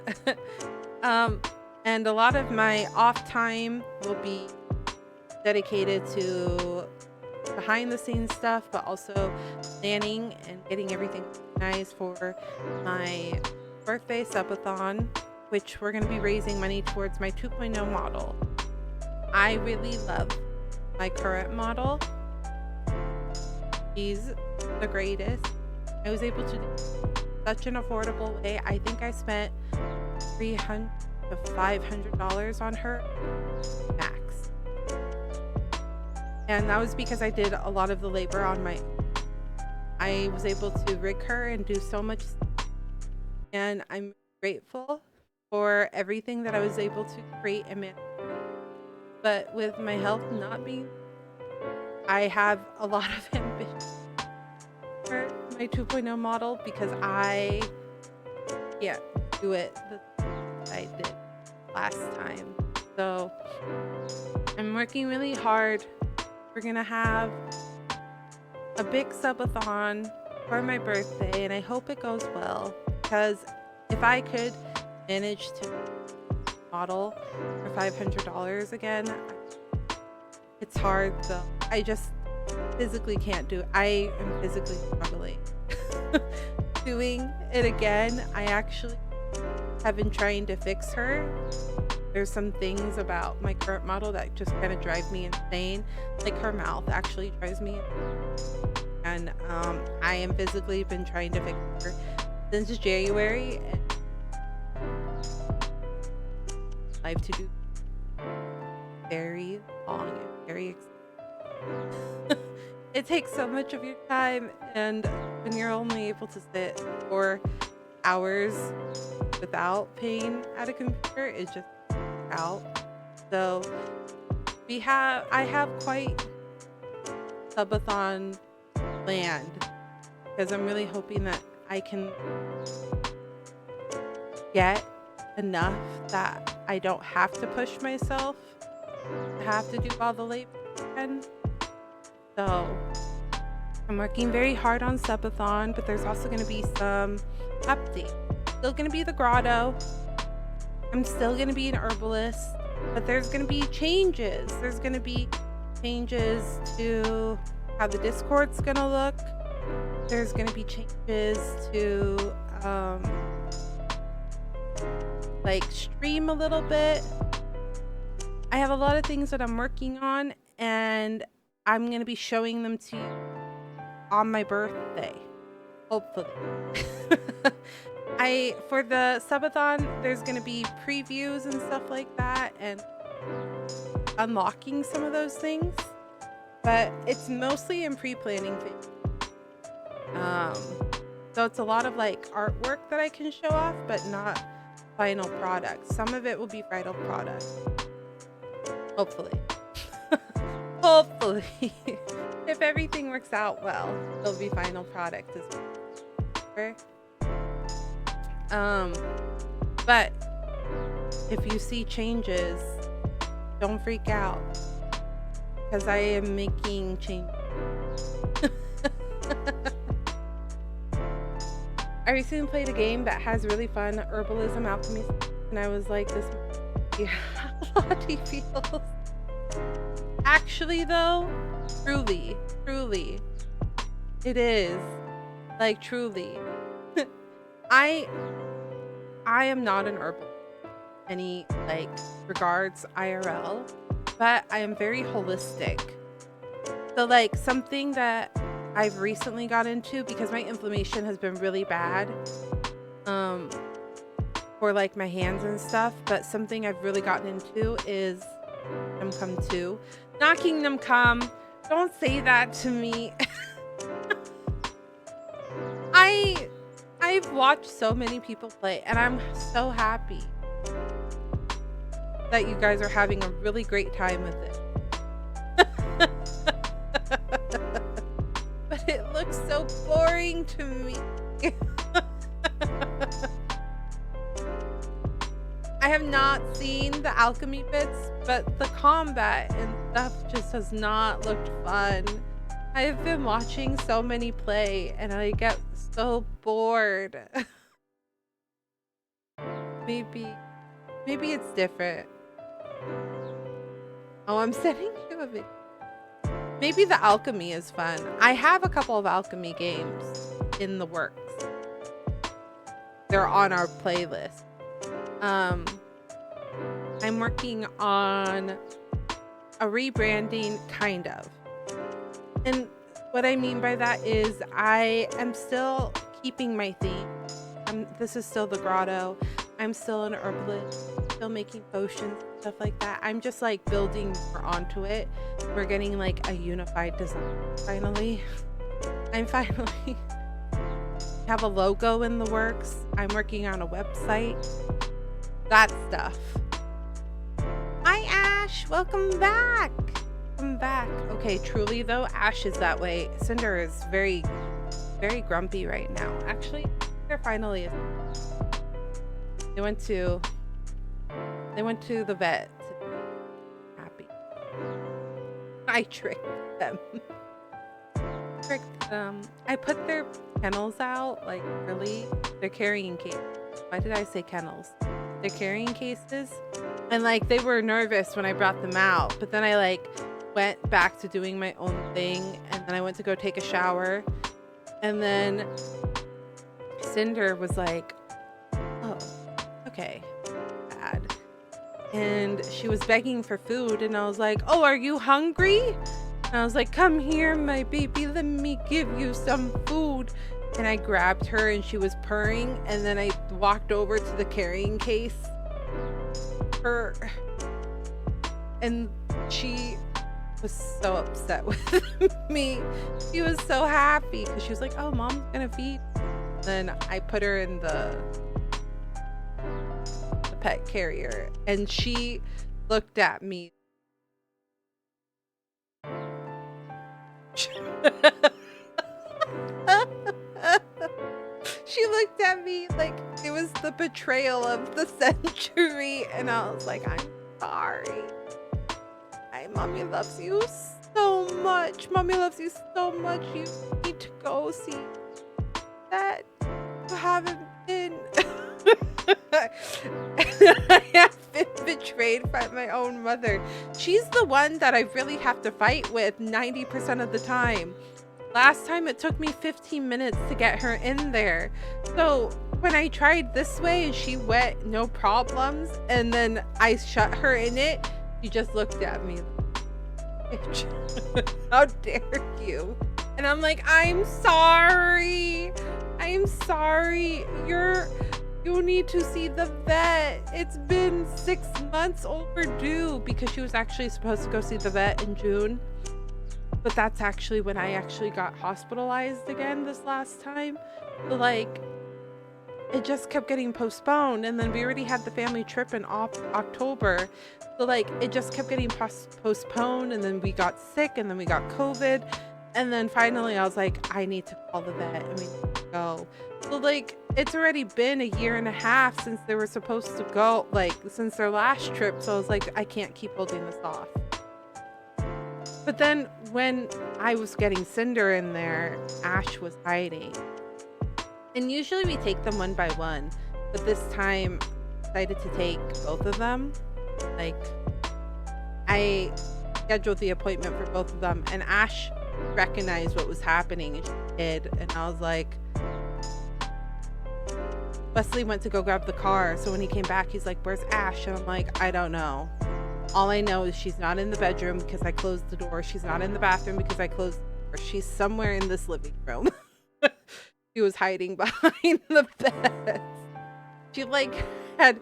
And a lot of my off time will be dedicated to behind the scenes stuff, but also planning and getting everything organized for my birthday subathon, which we're going to be raising money towards my 2.0 model. I really love my current model. He's the greatest. I was able to do such an affordable way. I think I spent $300 to $500 on her max. And that was because I did a lot of the labor on my own. I was able to rig her and do so much, and I'm grateful for everything that I was able to create and manage. But with my health not being, I have a lot of ambition for my 2.0 model because I can't do it the way I did last time. So I'm working really hard. We're gonna have a big subathon for my birthday, and I hope it goes well. Because if I could manage to model for $500 again, it's hard though. I just physically can't do it. I am physically struggling doing it again. I actually have been trying to fix her. There's some things about my current model that just kind of drive me insane. Like her mouth actually drives me insane. And I am physically been trying to fix her since January. And I have to do very long and very expensive. It takes so much of your time, and when you're only able to sit for hours without pain at a computer, it just out. So I have quite subathon planned because I'm really hoping that I can get enough that I don't have to push myself to have to do all the labor again. So I'm working very hard on subathon, but there's also going to be some updates. Still going to be the grotto. I'm still going to be an herbalist, but there's going to be changes. There's going to be changes to how the Discord's going to look. There's going to be changes to like stream a little bit. I have a lot of things that I'm working on, and I'm going to be showing them to you on my birthday, hopefully. For the subathon, there's going to be previews and stuff like that, and unlocking some of those things, but it's mostly in pre-planning phase. So it's a lot of like artwork that I can show off, but not final product. Some of it will be final product, hopefully. Hopefully. If everything works out well, it'll be final product as well. But if you see changes, don't freak out, because I am making changes. I recently played a game that has really fun herbalism alchemy, and I was like, this must be how Lottie feels. Actually though, truly, it is. Like, truly. I am not an herbalist any like regards IRL, but I am very holistic. So like something that I've recently got into, because my inflammation has been really bad for like my hands and stuff, but something I've really gotten into is Come 2. Not Kingdom Come. Don't say that to me. I've watched so many people play, and I'm so happy that you guys are having a really great time with it. But it looks so boring to me. I have not seen the alchemy bits, but the combat and stuff just has not looked fun. I've been watching so many play, and I get so bored. Maybe it's different. Oh, I'm sending you a video. Maybe the alchemy is fun. I have a couple of alchemy games in the works. They're on our playlist. I'm working on a rebranding, kind of. And what I mean by that is I am still keeping my theme. This is still the grotto. I'm still an herbalist, still making potions, stuff like that. I'm just like building more onto it. We're getting like a unified design finally. I'm finally have a logo in the works. I'm working on a website. That stuff. Hi Ash, welcome back. Welcome back. Okay, truly though, Ash is that way. Cinder is very, very grumpy right now. Actually, they're finally. They went to the vet. Happy. I tricked them. frick, I put their kennels out like early. They're carrying cases. Why did I say kennels? They're carrying cases. And like they were nervous when I brought them out, but then I like went back to doing my own thing, and then I went to go take a shower, and then Cinder was like, oh, okay, bad. And she was begging for food, and I was like, oh, are you hungry? And I was like, come here, my baby, let me give you some food. And I grabbed her, and she was purring, and then I walked over to the carrying case. And she was so upset with me. She was so happy because she was like, oh, mom's gonna feed. Then I put her in the pet carrier, and she looked at me. She looked at me like it was the betrayal of the century, and I was like, I'm sorry. Mommy loves you so much. Mommy loves you so much. You need to go see that. You haven't been. I have been betrayed by my own mother. She's the one that I really have to fight with 90% of the time. Last time it took me 15 minutes to get her in there. So when I tried this way, she went no problems, and then I shut her in it. She just looked at me like, bitch, how dare you? And I'm like, I'm sorry. I'm sorry. You need to see the vet. It's been 6 months overdue, because she was actually supposed to go see the vet in June. But that's actually when I actually got hospitalized again this last time. So like, it just kept getting postponed, and then we already had the family trip in October. So like, it just kept getting postponed, and then we got sick, and then we got COVID. And then finally I was like, I need to call the vet, and we need to go. So like, it's already been a year and a half since they were supposed to go, like since their last trip. So I was like, I can't keep holding this off. But then when I was getting Cinder in there, Ash was hiding. And usually we take them one by one, but this time I decided to take both of them. Like, I scheduled the appointment for both of them, and Ash recognized what was happening, and she did. And I was like, Wesley went to go grab the car. So when he came back, he's like, where's Ash? And I'm like, I don't know. All I know is she's not in the bedroom because I closed the door. She's not in the bathroom because I closed the door. She's somewhere in this living room. She was hiding behind the bed. She like had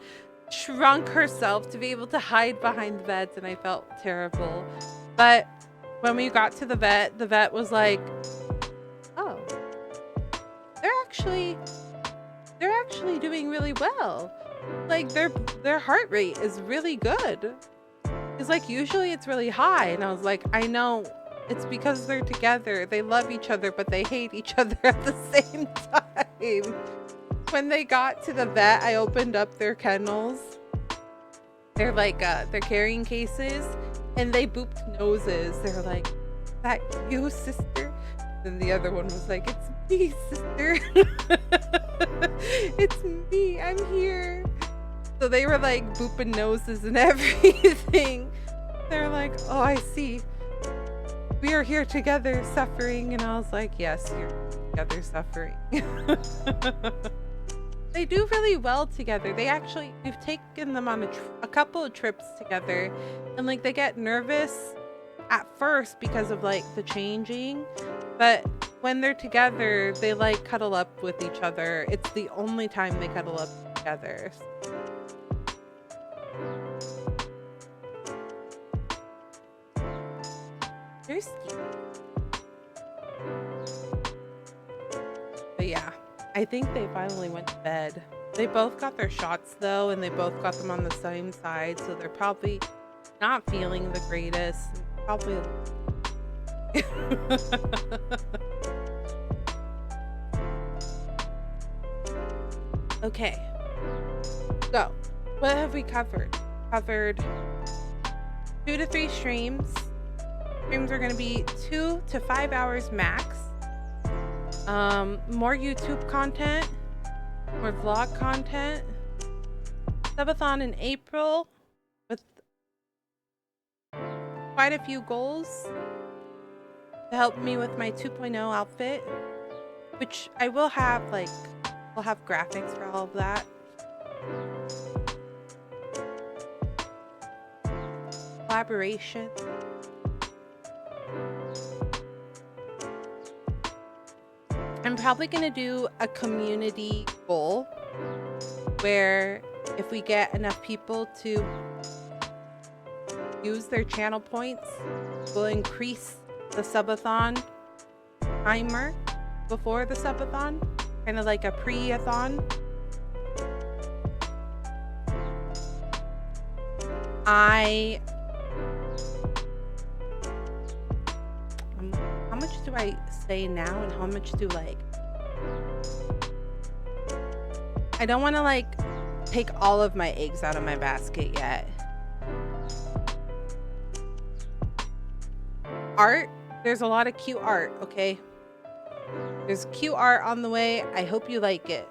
shrunk herself to be able to hide behind the beds, and I felt terrible. But when we got to the vet was like, oh, they're actually doing really well. Like their heart rate is really good. It's like, usually it's really high. And I was like, I know, it's because they're together. They love each other, but they hate each other at the same time. When they got to the vet, I opened up their kennels. They're like, they're carrying cases, and they booped noses. They're like, is that you, sister? And the other one was like, it's me, sister. It's me, I'm here. So they were like booping noses and everything. They're like, oh, I see. We are here together suffering. And I was like, yes, you're together suffering. They do really well together. We've taken them on a couple of trips together, and like they get nervous at first because of like the changing, but when they're together, they like cuddle up with each other. It's the only time they cuddle up together. They're cute. But yeah, I think they finally went to bed. They both got their shots though, and they both got them on the same side, so they're probably not feeling the greatest. Probably. Okay. So, what have we covered? Covered 2 to 3 streams. Streams are going to be 2 to 5 hours max. More YouTube content, more vlog content. Subathon in April with quite a few goals to help me with my 2.0 outfit, which I will have, like, we'll have graphics for all of that. Collaboration. I'm probably gonna do a community goal where if we get enough people to use their channel points, we'll increase the subathon timer before the subathon, kind of like a pre-a-thon. How much do I say now and how much do, like, I don't want to, like, take all of my eggs out of my basket yet. Art, there's a lot of cute art, okay? There's cute art on the way. I hope you like it.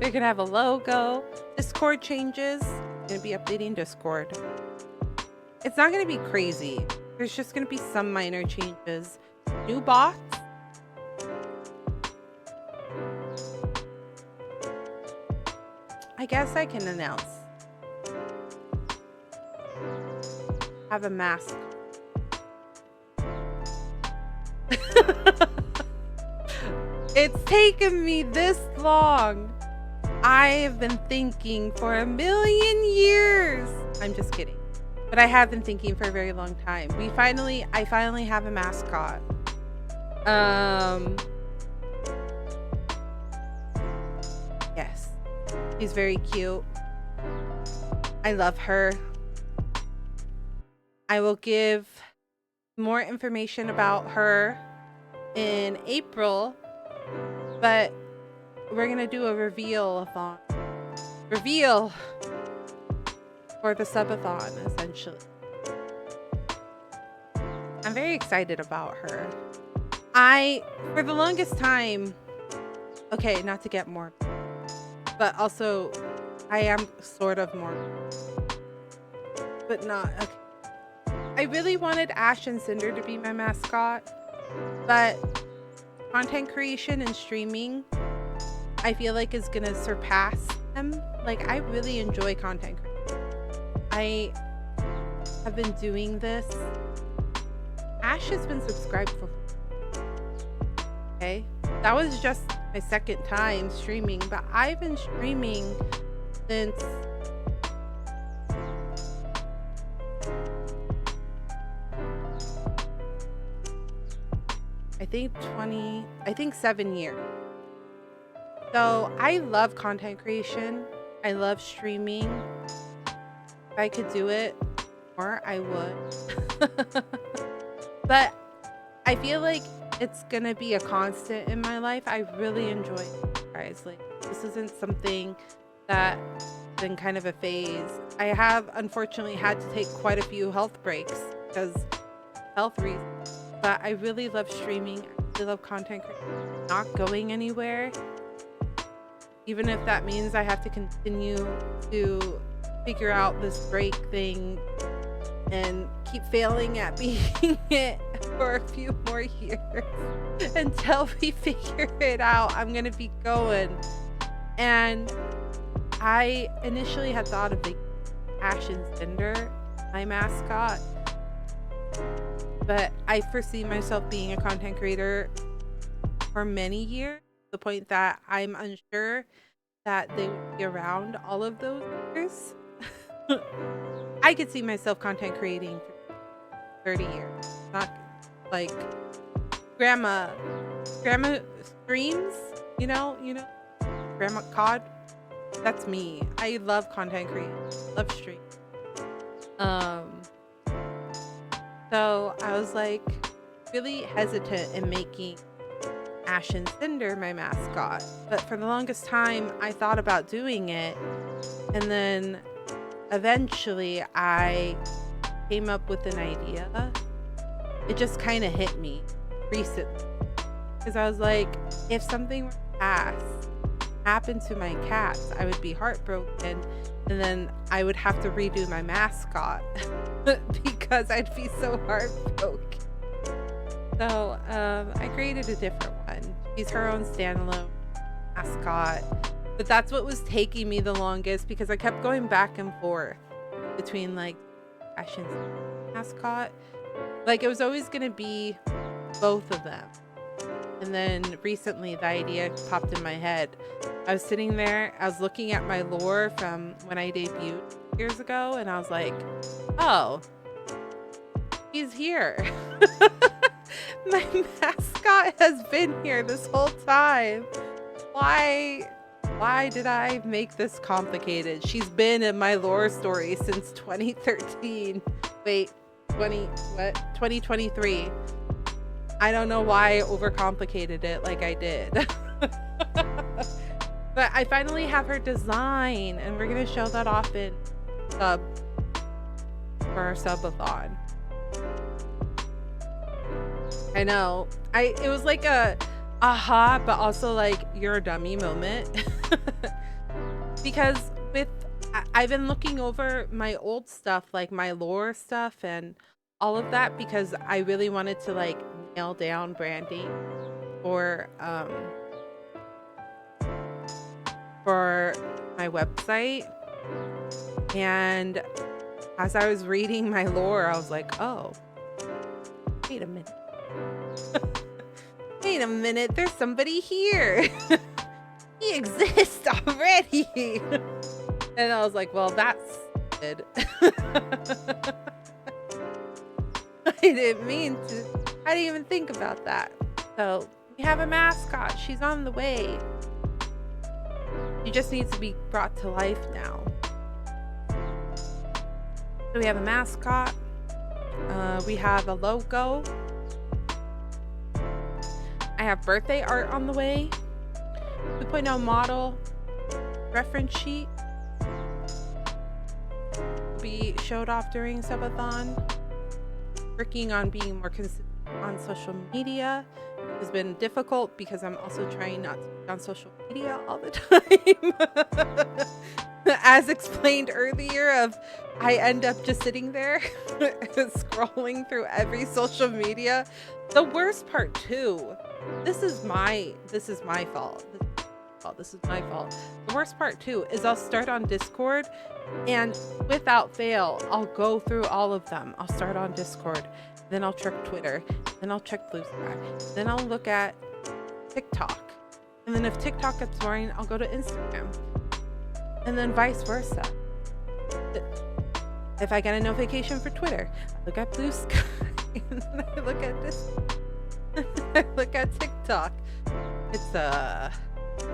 We're gonna have a logo. Discord changes. I'm gonna be updating Discord. It's not gonna be crazy. There's just gonna be some minor changes. New bots. I guess I can announce. Have a mask. It's taken me this long. I've been thinking for a million years. I'm just kidding. But I have been thinking for a very long time. I finally have a mascot. Yes. She's very cute. I love her. I will give more information about her in April, but we're gonna do a reveal-a-thon. Reveal for the subathon, essentially. I'm very excited about her. For the longest time, okay, not to get more, but also I am sort of more, but not, okay. I really wanted Ash and Cinder to be my mascot, but content creation and streaming, I feel like is gonna surpass them. Like, I really enjoy content creation. I have been doing this. Ash has been subscribed for, okay? That was just my second time streaming, but I've been streaming since I think 7 years. So I love content creation. I love streaming. If I could do it more, I would. But I feel like it's gonna be a constant in my life. I really enjoy it, guys. Like, this isn't something that's been kind of a phase. I have unfortunately had to take quite a few health breaks because health reasons. But I really love streaming. I really love content creation. Not going anywhere. Even if that means I have to continue to figure out this break thing and keep failing at being it for a few more years until we figure it out. I'm gonna be going. And I initially had thought of the Ash and Cinder, my mascot, but I foresee myself being a content creator for many years, to the point that I'm unsure that they would be around all of those years. I could see myself content creating for 30 years. Not like grandma streams, you know, Grandma Cod. That's me. I love content creating. Love stream. So I was like really hesitant in making Ash and Cinder my mascot. But for the longest time, I thought about doing it. And then eventually I came up with an idea it just kind of hit me recently. Because I was like, if something were to happen to my cats, I would be heartbroken. And then I would have to redo my mascot because I'd be so heartbroken. So I created a different one. She's her own standalone mascot. But that's what was taking me the longest because I kept going back and forth between like fashion mascot. Like it was always going to be both of them. And then recently the idea popped in my head. I was sitting there, I was looking at my lore from when I debuted years ago, and I was like, oh, he's here. My mascot has been here this whole time. Why did I make this complicated? She's been in my lore story since 2013. Wait, 2023. I don't know why I overcomplicated it like I did. But I finally have her design, and we're going to show that off in sub for our subathon. I know. It was like a aha, but also like you're a dummy moment. Because I've been looking over my old stuff, like my lore stuff and all of that, because I really wanted to like nail down branding for my website. And as I was reading my lore, I was like, oh, wait a minute. Wait a minute, there's somebody here. He exists already. And I was like, well, that's good. I didn't mean to. I didn't even think about that. So we have a mascot. She's on the way. She just needs to be brought to life now. So we have a mascot. We have a logo. I have birthday art on the way. 2.0 model reference sheet will be showed off during subathon. Working on being more consistent on social media has been difficult because I'm also trying not to be on social media all the time. As explained earlier, I end up just sitting there scrolling through every social media. The worst part too, this is my fault. This is my fault. The worst part too is I'll start on Discord, and without fail, I'll go through all of them. I'll start on Discord, then I'll check Twitter, then I'll check Blue Sky, then I'll look at TikTok, and then if TikTok gets boring, I'll go to Instagram, and then vice versa. If I get a notification for Twitter, I look at Blue Sky, and then I look at this. I look at TikTok. It's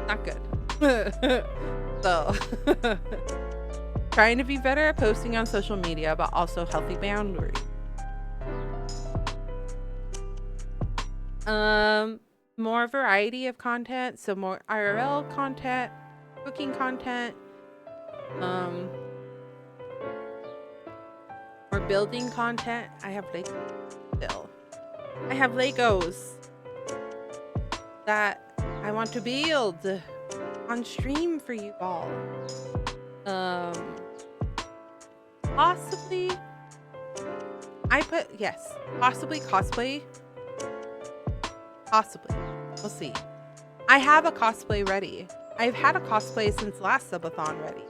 not good. So trying to be better at posting on social media, but also healthy boundaries. More variety of content, so more IRL content, cooking content, more building content. I have Legos that I want to build on stream for you all. Possibly possibly cosplay. Possibly. We'll see. I have a cosplay ready. I've had a cosplay since last subathon ready.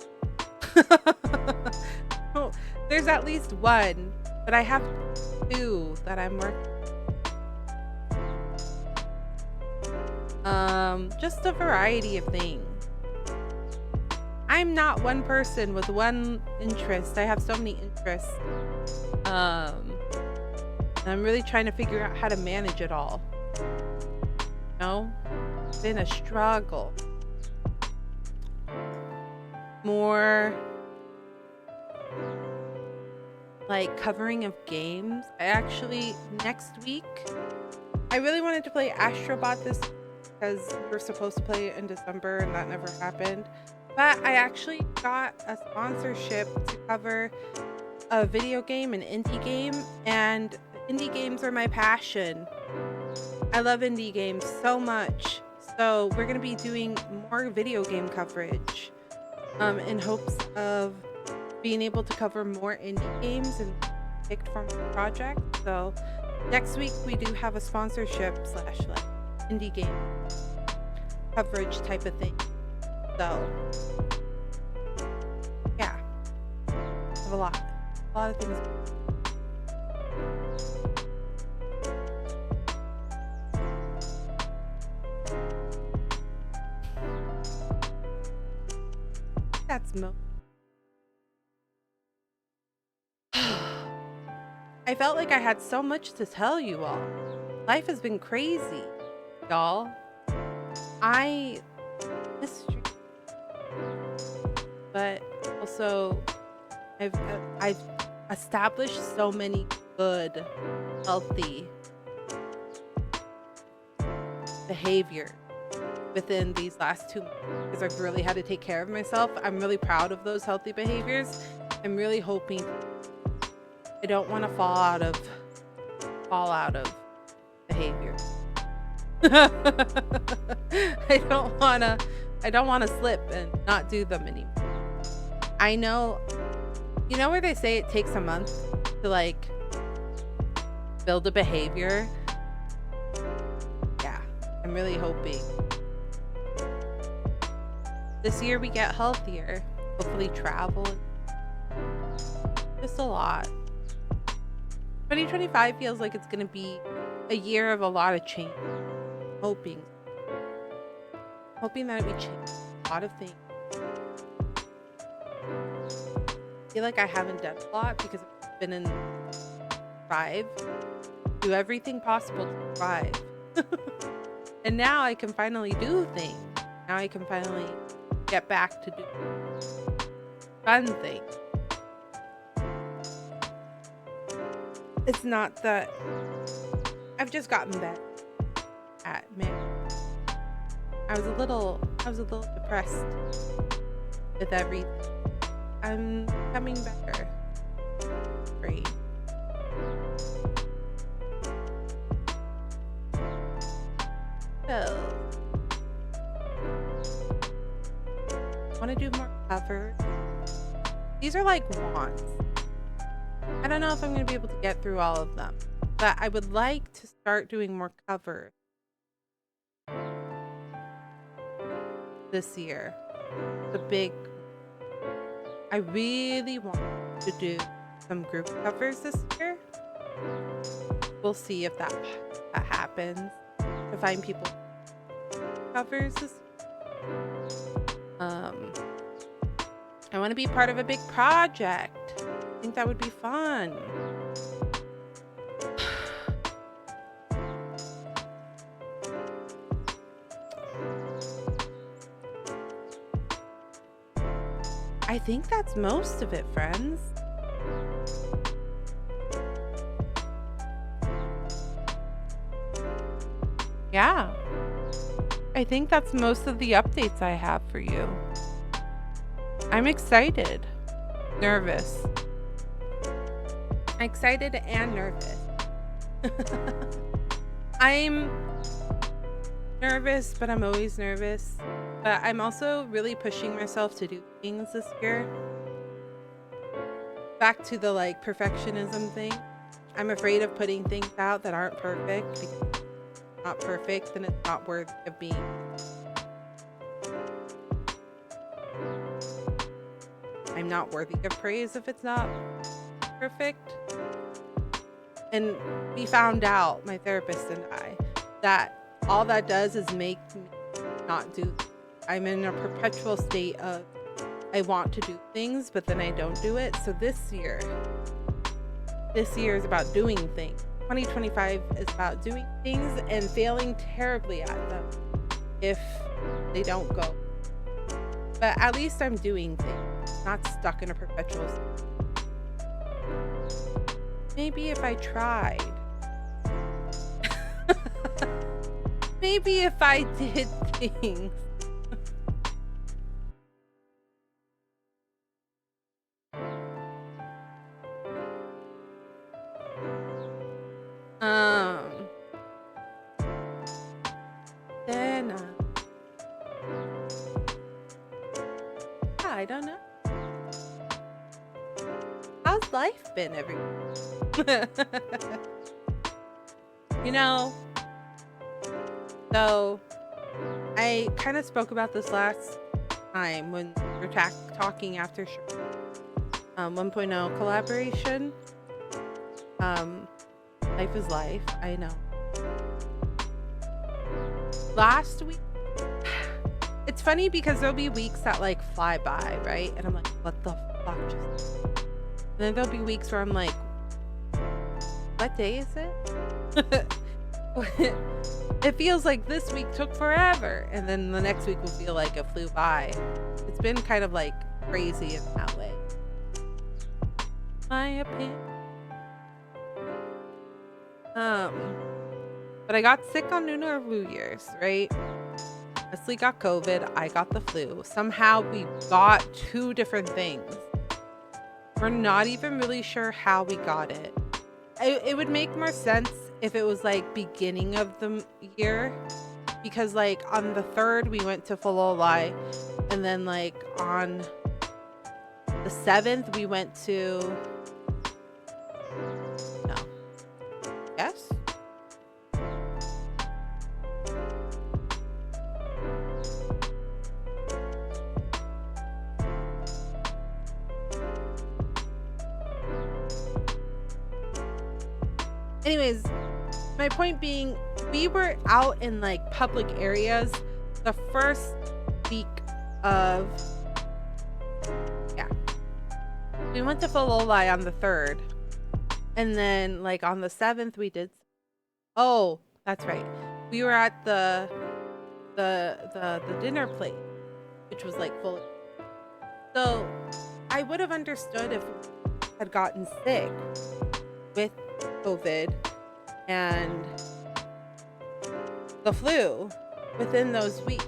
Oh, there's at least one, but I have two that I'm working. Just a variety of things. I'm not one person with one interest. I have so many interests. And I'm really trying to figure out how to manage it all. It's been a struggle. More like covering of games. Next week, I really wanted to play Astrobot this because we were supposed to play it in December and that never happened. But I actually got a sponsorship to cover a video game, an indie game, and Indie games are my passion. I love indie games so much. So we're going to be doing more video game coverage in hopes of being able to cover more indie games and picked from the project. So next week we do have a sponsorship / like indie game coverage type of thing. So yeah, I have a lot of things. That's I felt like I had so much to tell you all. Life has been crazy, y'all. I missed you, but also I've established so many good, healthy behavior within these last 2 months because I've really had to take care of myself. I'm really proud of those healthy behaviors. I'm really hoping I don't want to fall out of behavior. I don't want to slip and not do them anymore. I know, you know where they say it takes a month to like build a behavior? Yeah, I'm really hoping this year we get healthier. Hopefully travel. Just a lot. 2025 feels like it's going to be a year of a lot of change. Hoping that we change a lot of things. I feel like I haven't done a lot because I've been in 5. Do everything possible to survive. And now I can finally do things. Now I can finally get back to do fun things. It's not that I've just gotten better at managing. I was a little depressed with everything. I'm becoming better. Great. So, I want to do more covers. These are like wants. I don't know if I'm going to be able to get through all of them, but I would like to start doing more covers this year. I really want to do some group covers this year. We'll see if that happens. To find people covers this I want to be part of a big project. I think that would be fun. I think that's most of it, friends. Yeah. I think that's most of the updates I have for you. I'm excited. Nervous. Excited and nervous. I'm nervous, but I'm always nervous. But I'm also really pushing myself to do things this year. Back to the like perfectionism thing. I'm afraid of putting things out that aren't perfect. Because if it's not perfect, then it's not worthy of being. I'm not worthy of praise if it's not perfect. And we found out, my therapist and I, that all that does is make me not do. I'm in a perpetual state of I want to do things, but then I don't do it. So this year is about doing things. 2025 is about doing things and failing terribly at them if they don't go. But at least I'm doing things, not stuck in a perpetual state. Maybe if I tried. Maybe if I did things. and yeah, I don't know. How's life been, everyone? You know, so I kind of spoke about this last time when we were talking after 1.0 collaboration. Life is life. I know. Last week, it's funny because there'll be weeks that like fly by, right? And I'm like, what the fuck just? And then there'll be weeks where I'm like, what day is it? It feels like this week took forever, and then the next week will feel like it flew by. It's been kind of like crazy in that way. My opinion. But I got sick on Lunar New Year's, right? Leslie got COVID, I got the flu. Somehow we got two different things. We're not even really sure how we got it. It would make more sense if it was like beginning of the year, because like on the 3rd we went to Falolai, and then like on the 7th we went to no yes anyways, my point being, we were out in like public areas the first week of, yeah, we went to Falolai on the 3rd, and then like on the 7th we did, oh that's right, we were at the dinner plate, which was like full. So I would have understood if we had gotten sick with COVID and the flu within those weeks,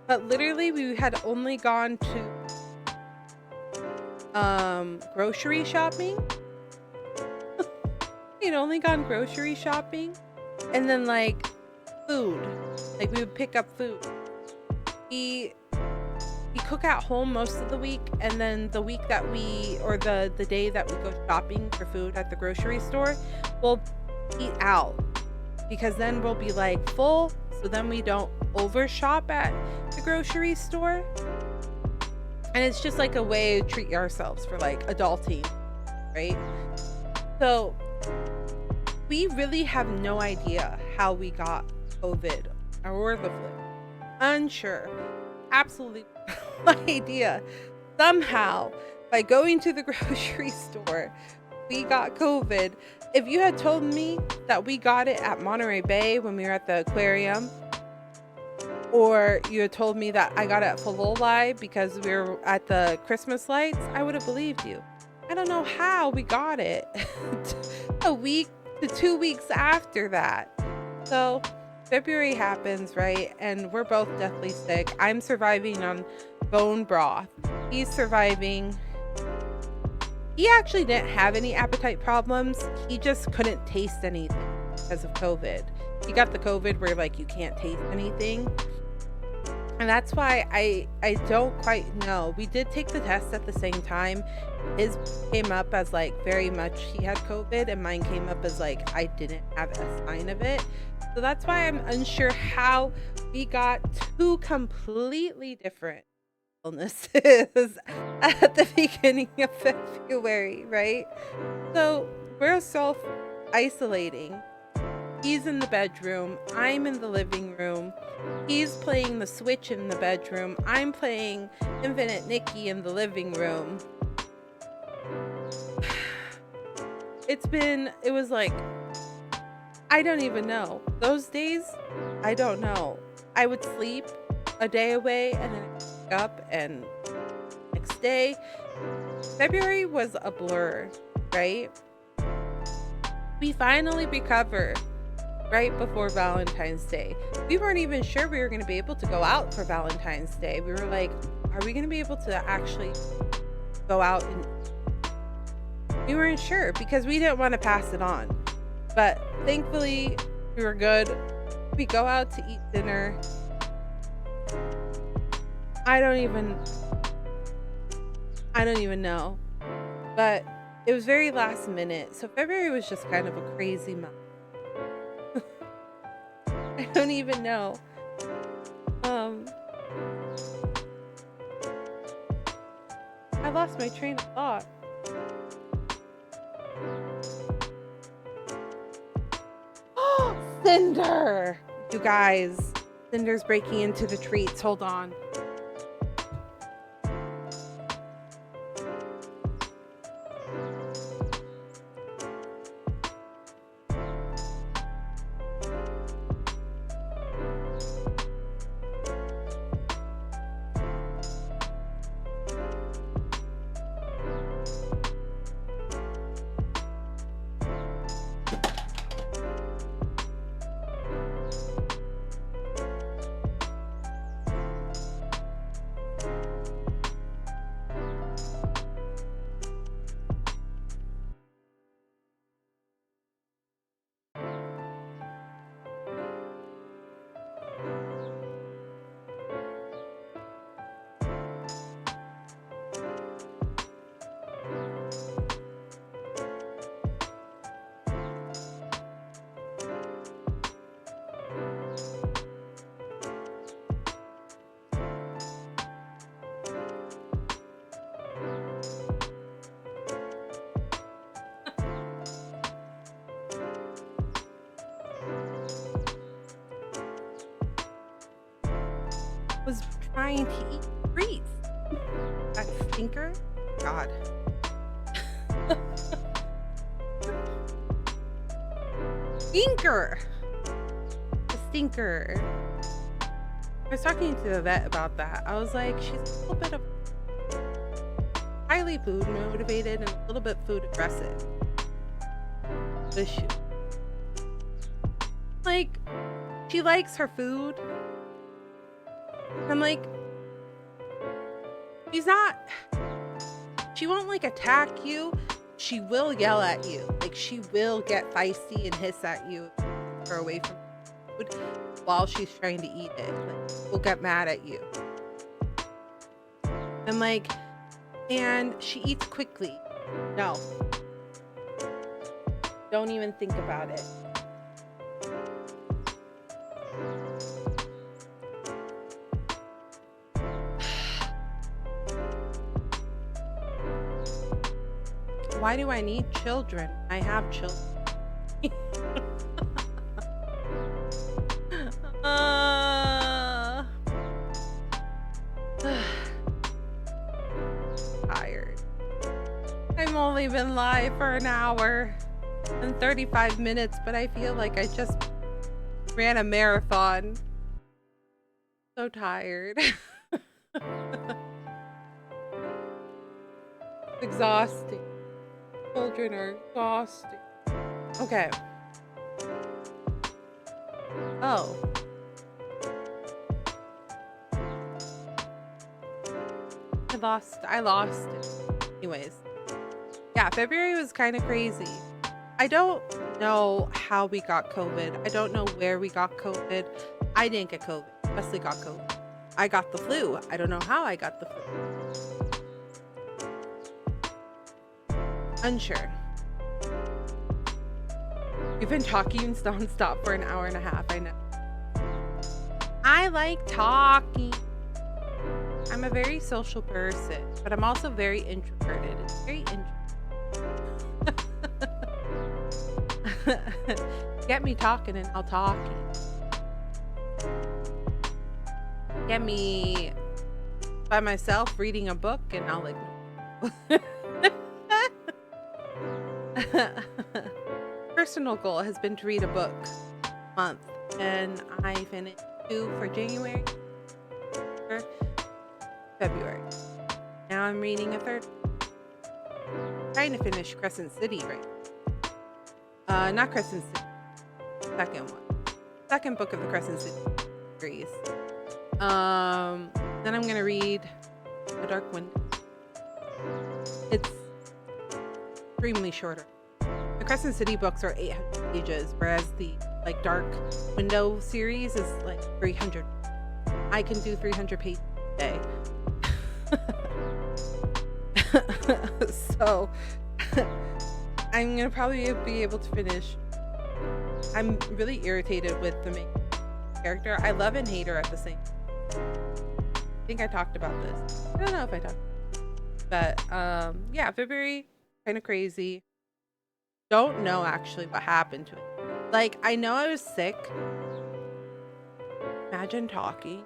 but literally we had only gone to grocery shopping. We'd only gone grocery shopping, and then like food, like we would pick up food. We cook at home most of the week, and then the week that the day that we go shopping for food at the grocery store, we'll eat out, because then we'll be like full, so then we don't overshop at the grocery store. And it's just like a way to treat ourselves for like adulting, right? So we really have no idea how we got COVID or the flu. Unsure. Absolutely no idea. Somehow, by going to the grocery store, we got COVID. If you had told me that we got it at Monterey Bay when we were at the aquarium, or you had told me that I got it at Falolai because we were at the Christmas lights, I would have believed you. I don't know how we got it a week to 2 weeks after that. So February happens, right? And we're both deathly sick. I'm surviving on bone broth. He's surviving. He actually didn't have any appetite problems. He just couldn't taste anything because of COVID. He got the COVID where like you can't taste anything. And that's why I don't quite know. We did take the test at the same time. His came up as like very much he had COVID, and mine came up as like I didn't have a sign of it. So that's why I'm unsure how we got two completely different illnesses at the beginning of February, right? So we're self-isolating. He's in the bedroom. I'm in the living room. He's playing the Switch in the bedroom. I'm playing Infinite Nikki in the living room. It was like, I don't even know. Those days, I don't know. I would sleep a day away and then I'd wake up, and next day. February was a blur, right? We finally recovered right before Valentine's Day. We weren't even sure we were going to be able to go out for Valentine's Day. We were like, are we going to be able to actually go out? And we weren't sure because we didn't want to pass it on. But thankfully, we were good. We go out to eat dinner. I don't even know. But it was very last minute. So February was just kind of a crazy month. I don't even know. I lost my train of thought. Cinder! You guys, Cinder's breaking into the treats. Hold on. Was trying to eat treats. That stinker? God. Stinker! The stinker. I was talking to the vet about that. I was like, she's a little bit of highly food motivated and a little bit food aggressive. Issue. Like, she likes her food. I'm like, she won't like attack you. She will yell at you. Like, she will get feisty and hiss at you or away from food while she's trying to eat it. Like, she'll get mad at you. I'm like, and she eats quickly. No. Don't even think about it. Why do I need children? I have children. Tired. I've only been live for an hour and 35 minutes, but I feel like I just ran a marathon. So tired. Exhausting. Children are exhausting. Okay. Oh. I lost it. Anyways. Yeah, February was kind of crazy. I don't know how we got COVID. I don't know where we got COVID. I didn't get COVID. Wesley got COVID. I got the flu. I don't know how I got the flu. Unsure. You've been talking nonstop for an hour and a half. I know. I like talking. I'm a very social person, but I'm also very introverted. It's very Get me talking and I'll talk. Get me by myself reading a book and I'll like personal goal has been to read a book a month, and I finished 2 for January, for February. Now I'm reading a 3rd. Trying to finish Crescent City right now. Not Crescent City. Second one. Second book of the Crescent City series. Then I'm gonna read A Dark Window. It's extremely shorter. The Crescent City books are 800 pages, whereas the Dark Window series is like 300. I can do 300 pages day. So I'm gonna probably be able to finish. I'm really irritated with the main character. I love and hate her at the same time. I think I talked about this. I don't know if I talked, but yeah, February, kind of crazy. Don't know actually what happened to it. Like, I know I was sick. Imagine talking.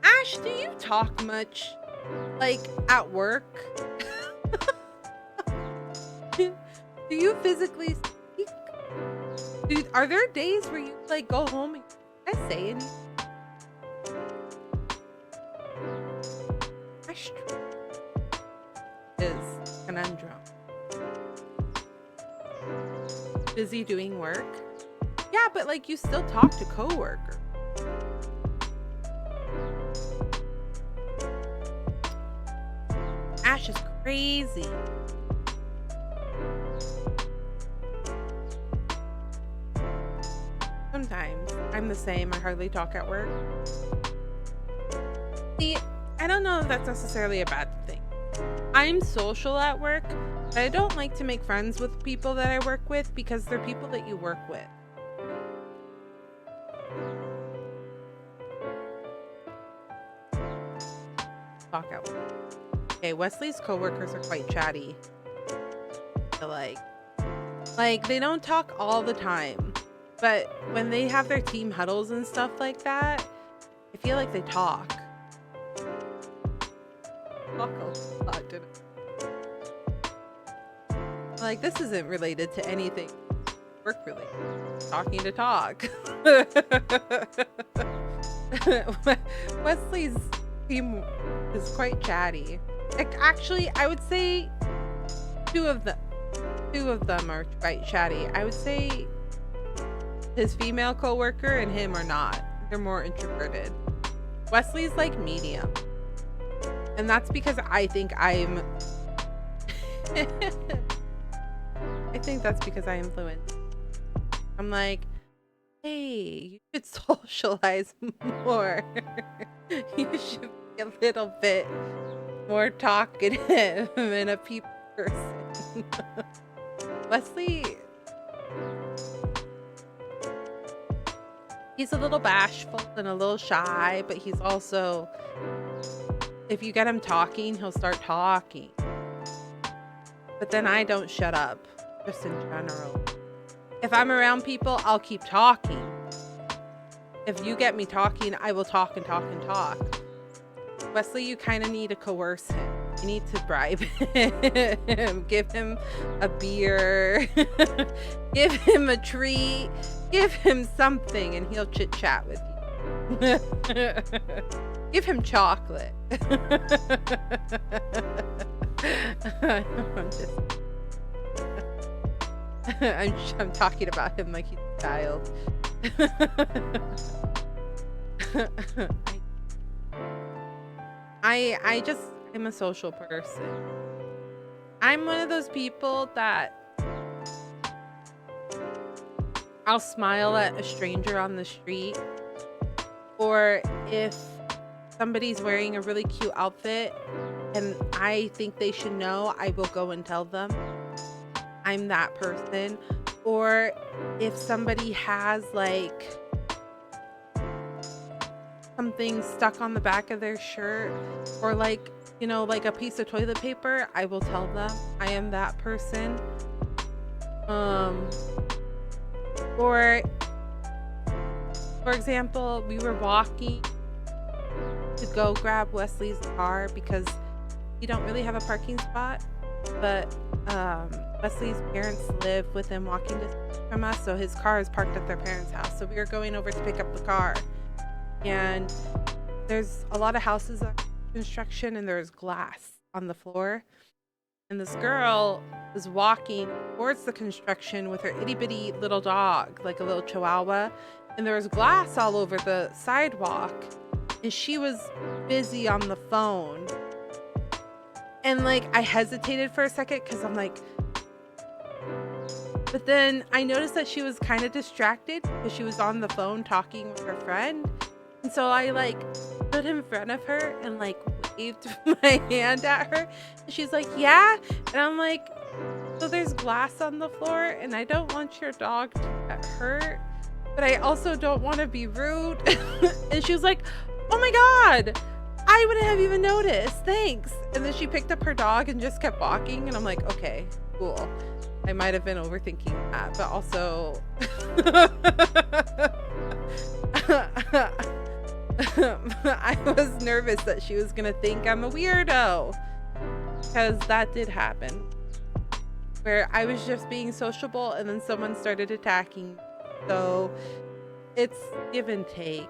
Ash, do you talk much? Like, at work? Do you physically speak? Are there days where you, like, go home and I say anything? Ash is conundrum. Busy doing work? Yeah, but like you still talk to coworkers. Ash is crazy. Sometimes I'm the same. I hardly talk at work. See, I don't know if that's necessarily a bad thing. I'm social at work, but I don't like to make friends with people that I work with because they're people that you work with. Talk at work. Okay, Wesley's coworkers are quite chatty. So like they don't talk all the time, but when they have their team huddles and stuff like that, I feel like they talk. Talk a lot, didn't I? Like, this isn't related to anything work related. Talking to talk. Wesley's team is quite chatty. Actually, I would say two of them are quite chatty. I would say his female coworker and him are not. They're more introverted. Wesley's like medium. And that's because I think I'm I think that's because I am fluent. I'm like, hey, you should socialize more. You should be a little bit more talkative and a people person. Wesley, he's a little bashful and a little shy, but he's also, if you get him talking, he'll start talking. But then I don't shut up, just in general. If I'm around people, I'll keep talking. If you get me talking, I will talk and talk and talk. Wesley, you kind of need to coerce him. You need to bribe him. Give him a beer. Give him a treat. Give him something and he'll chit chat with you. Give him chocolate. I'm talking about him like he's a child. I'm a social person. I'm one of those people that I'll smile at a stranger on the street, or if somebody's wearing a really cute outfit and I think they should know, I will go and tell them. I'm that person. Or if somebody has like something stuck on the back of their shirt, or like, you know, like a piece of toilet paper, I will tell them. I am that person. Or for example, we were walking to go grab Wesley's car because we don't really have a parking spot, but Wesley's parents live within walking distance from us, so his car is parked at their parents' house. So we were going over to pick up the car, and there's a lot of houses under construction and there's glass on the floor, and this girl was walking towards the construction with her itty-bitty little dog, like a little chihuahua, and there was glass all over the sidewalk, and she was busy on the phone. And like, I hesitated for a second because I'm like, but then I noticed that she was kind of distracted because she was on the phone talking with her friend. And so I like stood in front of her and like waved my hand at her. And she's like, yeah. And I'm like, so there's glass on the floor and I don't want your dog to get hurt, but I also don't want to be rude. And she was like, oh my God, I wouldn't have even noticed. Thanks. And then she picked up her dog and just kept walking. And I'm like, okay, cool. I might have been overthinking that, but also I was nervous that she was gonna think I'm a weirdo, because that did happen where I was just being sociable and then someone started attacking me. So it's give and take.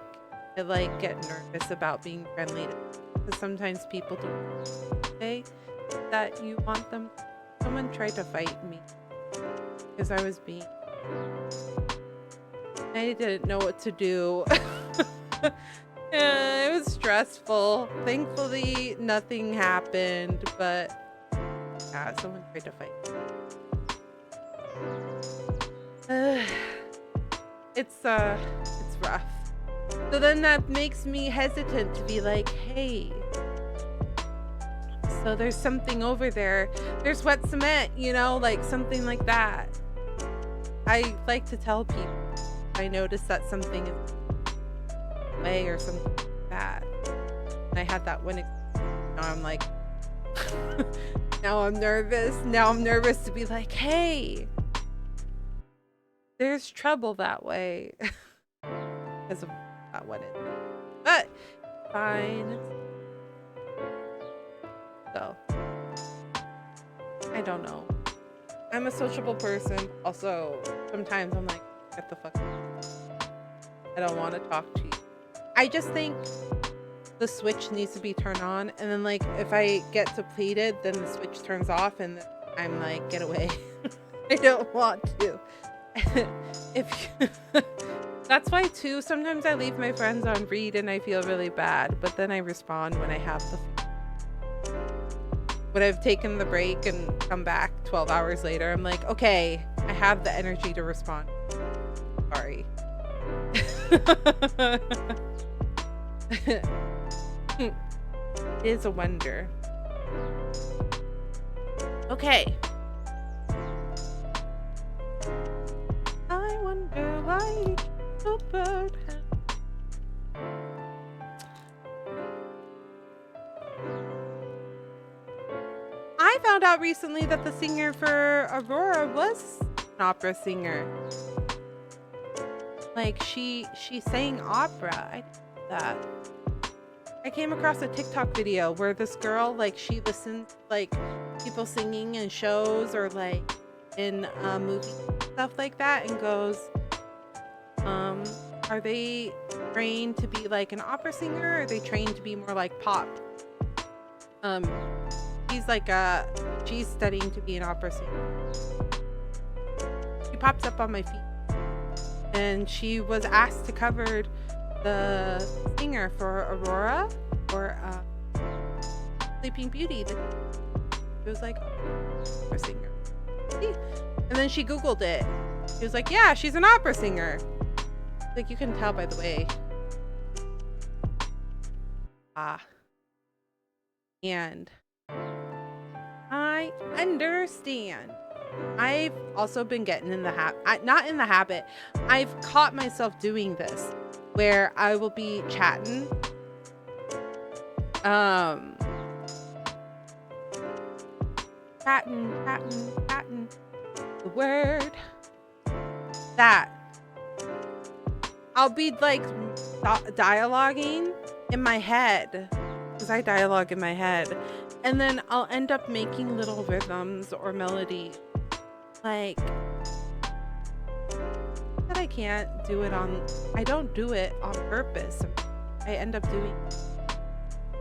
I like get nervous about being friendly because sometimes people don't say that you want them. Someone tried to fight me because I was being, I didn't know what to do. Yeah, it was stressful. Thankfully nothing happened, but yeah, someone tried to fight me. It's rough. So then that makes me hesitant to be like, hey, so there's something over there. There's wet cement, you know, like something like that. I like to tell people if I notice that something is way or something like that. And I had that one experience. Now I'm like, now I'm nervous. Now I'm nervous to be like, hey, there's trouble that way. Because of that one. But fine. So I don't know. I'm a sociable person. Also, sometimes I'm like, get the fuck out. I don't want to talk to you. I just think the switch needs to be turned on, and then like if I get depleted, then the switch turns off and I'm like, get away. I don't want to. That's why too sometimes I leave my friends on read and I feel really bad, but then I respond when I have when I've taken the break and come back 12 hours later. I'm like, okay, I have the energy to respond. Sorry. It is a wonder. Okay. I wonder why the bird I found out recently that the singer for Aurora was an opera singer. Like she sang opera. I did that. I came across a TikTok video where this girl, like, she listens like people singing in shows or like in movies, stuff like that, and goes, are they trained to be like an opera singer, or are they trained to be more like pop? She's studying to be an opera singer. She pops up on my feed, and she was asked to cover the singer for Aurora or Sleeping Beauty. It was like opera singer, and then she Googled it. She was like, yeah, she's an opera singer. Like, you can tell by the way. And I understand. I've also been getting in the habit, not in the habit, I've caught myself doing this where I will be chatting. Chatting. The word that I'll be like dialoguing in my head, because I dialogue in my head, and then I'll end up making little rhythms or melodies. Like, that I can't do it on, I don't do it on purpose. I end up doing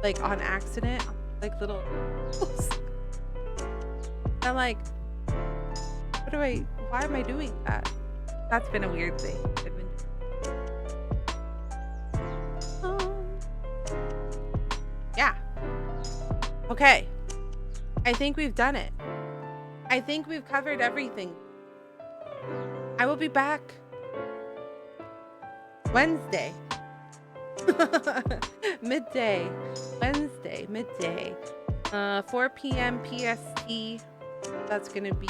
like on accident, like little I'm like, why am I doing that? That's been a weird thing. Yeah. Okay. I think we've done it. I think we've covered everything. I will be back Wednesday Midday, Wednesday, midday, 4 p.m. PST. That's gonna be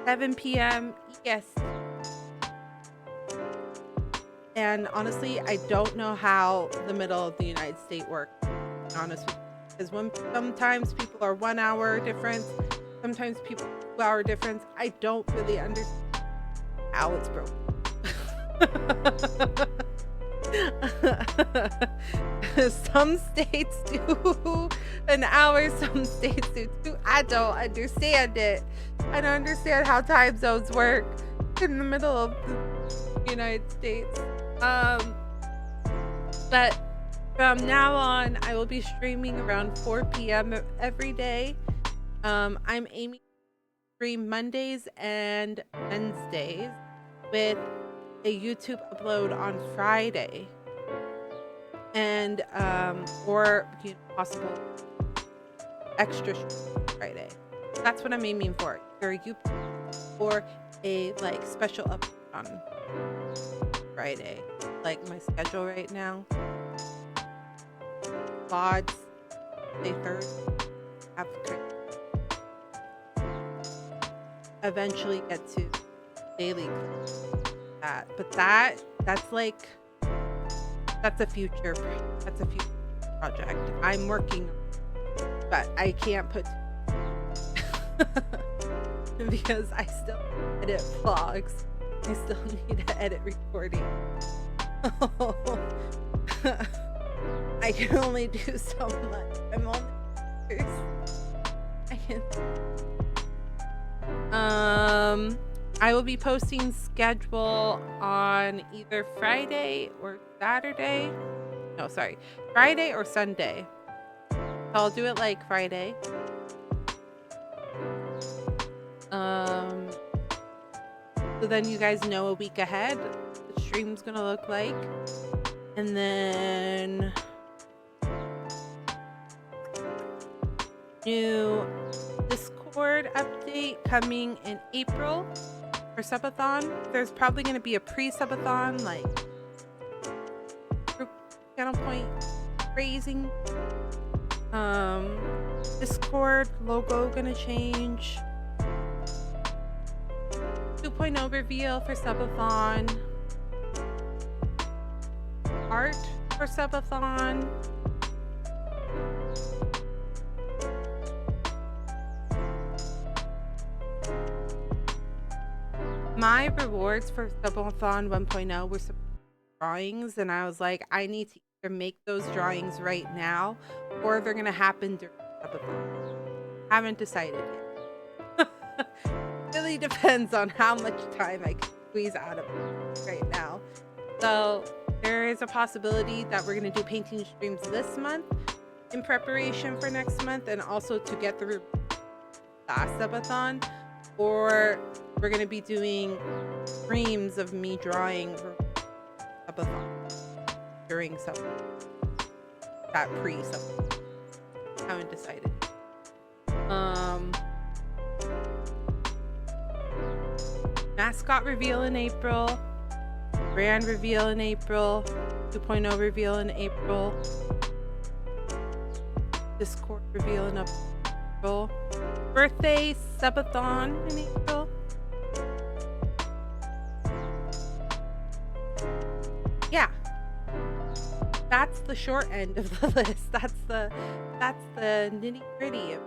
7 p.m. EST. And honestly, I don't know how the middle of the United States works, to be honest with you. Because sometimes people are 1 hour difference, sometimes people 2 hour difference. I don't really understand how it's broken. Some states do an hour, some states do 2. I don't understand it. I don't understand how time zones work in the middle of the United States. But from now on, I will be streaming around 4 p.m. every day. I'm aiming to stream Mondays and Wednesdays with a YouTube upload on Friday. And or possible extra Friday. That's what I'm aiming for. Either a YouTube or a special upload on Friday. Like my schedule right now. VODs, say Thursday, eventually get to daily that. But that's a future project. I'm working, but I can't put because I still edit vlogs. I still need to edit recording. I can only do so much. I'm only I can. I will be posting schedule on either Friday or Saturday. No, sorry, Friday or Sunday. So I'll do it like Friday. So then you guys know a week ahead what the stream's gonna look like. And then new Discord update coming in April for subathon. There's probably going to be a pre-subathon, like group channel point raising. Discord logo gonna change. 2.0 reveal for subathon. Art for subathon. My rewards for subathon 1.0 were some drawings, and I was like, I need to either make those drawings right now or they're gonna happen during subathon. Haven't decided yet. Really depends on how much time I can squeeze out of it right now. So there is a possibility that we're gonna do painting streams this month in preparation for next month, and also to get through last subathon, or we're gonna be doing streams of me drawing for subathon during subathon, that pre-subathon. Haven't decided. Mascot reveal in April, brand reveal in April, 2.0 reveal in April, Discord reveal in April, birthday subathon in April. Yeah, that's the short end of the list. That's the nitty gritty of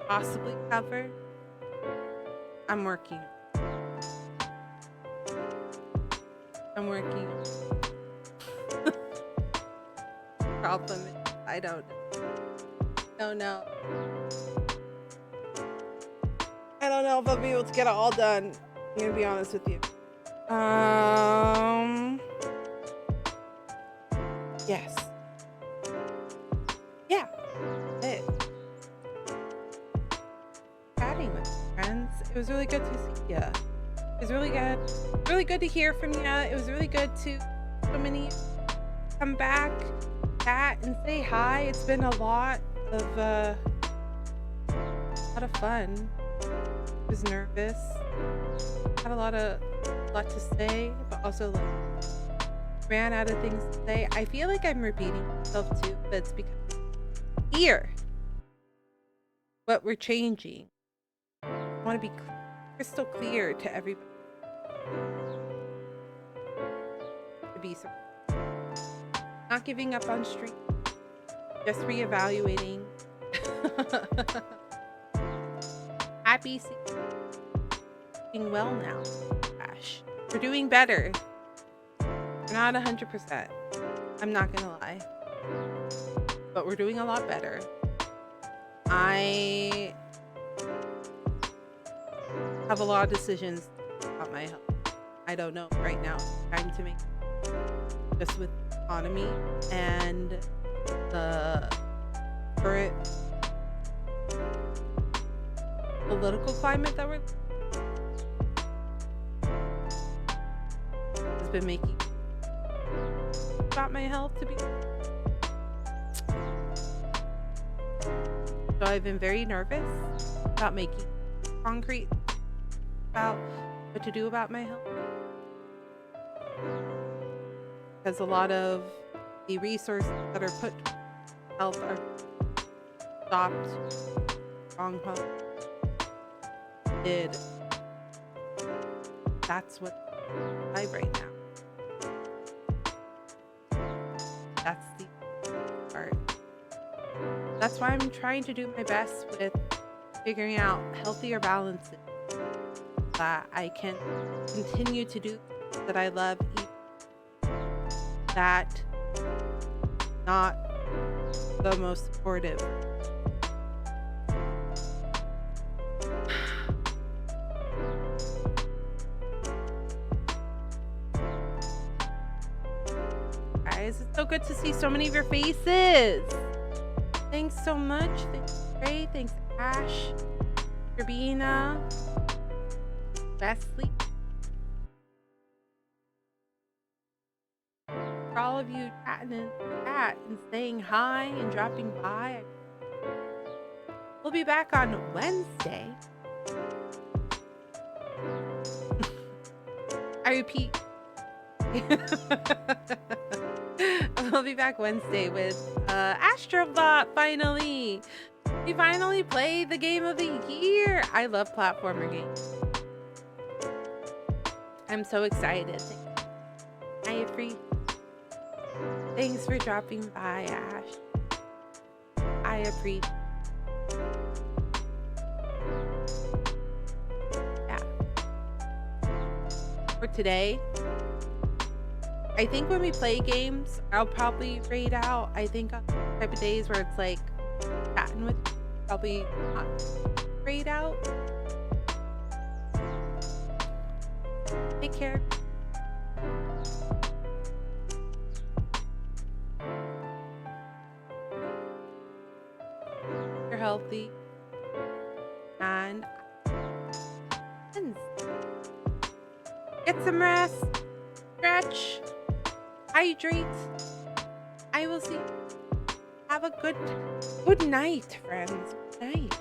possibly cover. I'm working. Problem is, I don't know. I don't know if I'll be able to get it all done. I'm gonna be honest with you. Yes. Yeah. It. Chatting with friends. It was really good to see ya. It was really good. Really good to hear from ya. It was really good to so many come back, chat, and say hi. It's been a lot of fun. I was nervous. Had a lot to say, but also ran out of things to say. I feel like I'm repeating myself too, but it's because here, what we're changing. I want to be crystal clear to everybody. To be not giving up on stream, just reevaluating. Happy doing well now. Gosh, we're doing better. We're not 100%. I'm not gonna lie, but we're doing a lot better. I have a lot of decisions about my health. I don't know right now. Time to make just with economy and the current political climate that has been making about my health to be. So I've been very nervous about making concrete about what to do about my health. Because a lot of the resources that are put to health are stopped. Wrong health. That's what I'm alive right now. That's the part. That's why I'm trying to do my best with figuring out healthier balances that I can continue to do that I love, that not the most supportive. Guys, it's so good to see so many of your faces. Thanks so much. Thanks, Ray. Thanks, Ash, Rabina, Wesley. For all of you chatting in chat and saying hi and dropping by. We'll be back on Wednesday. I repeat. We'll be back Wednesday with Astrobot finally. We finally played the game of the year. I love platformer games. I'm so excited. I appreciate. Thanks for dropping by, Ash. I appreciate. Yeah. For today, I think when we play games, I'll probably raid out. I think on type of days where it's like chatting with, probably not raid out. Take care. You're healthy. And get some rest. Stretch. Hydrate. I will see. Have a good night, friends. Good night.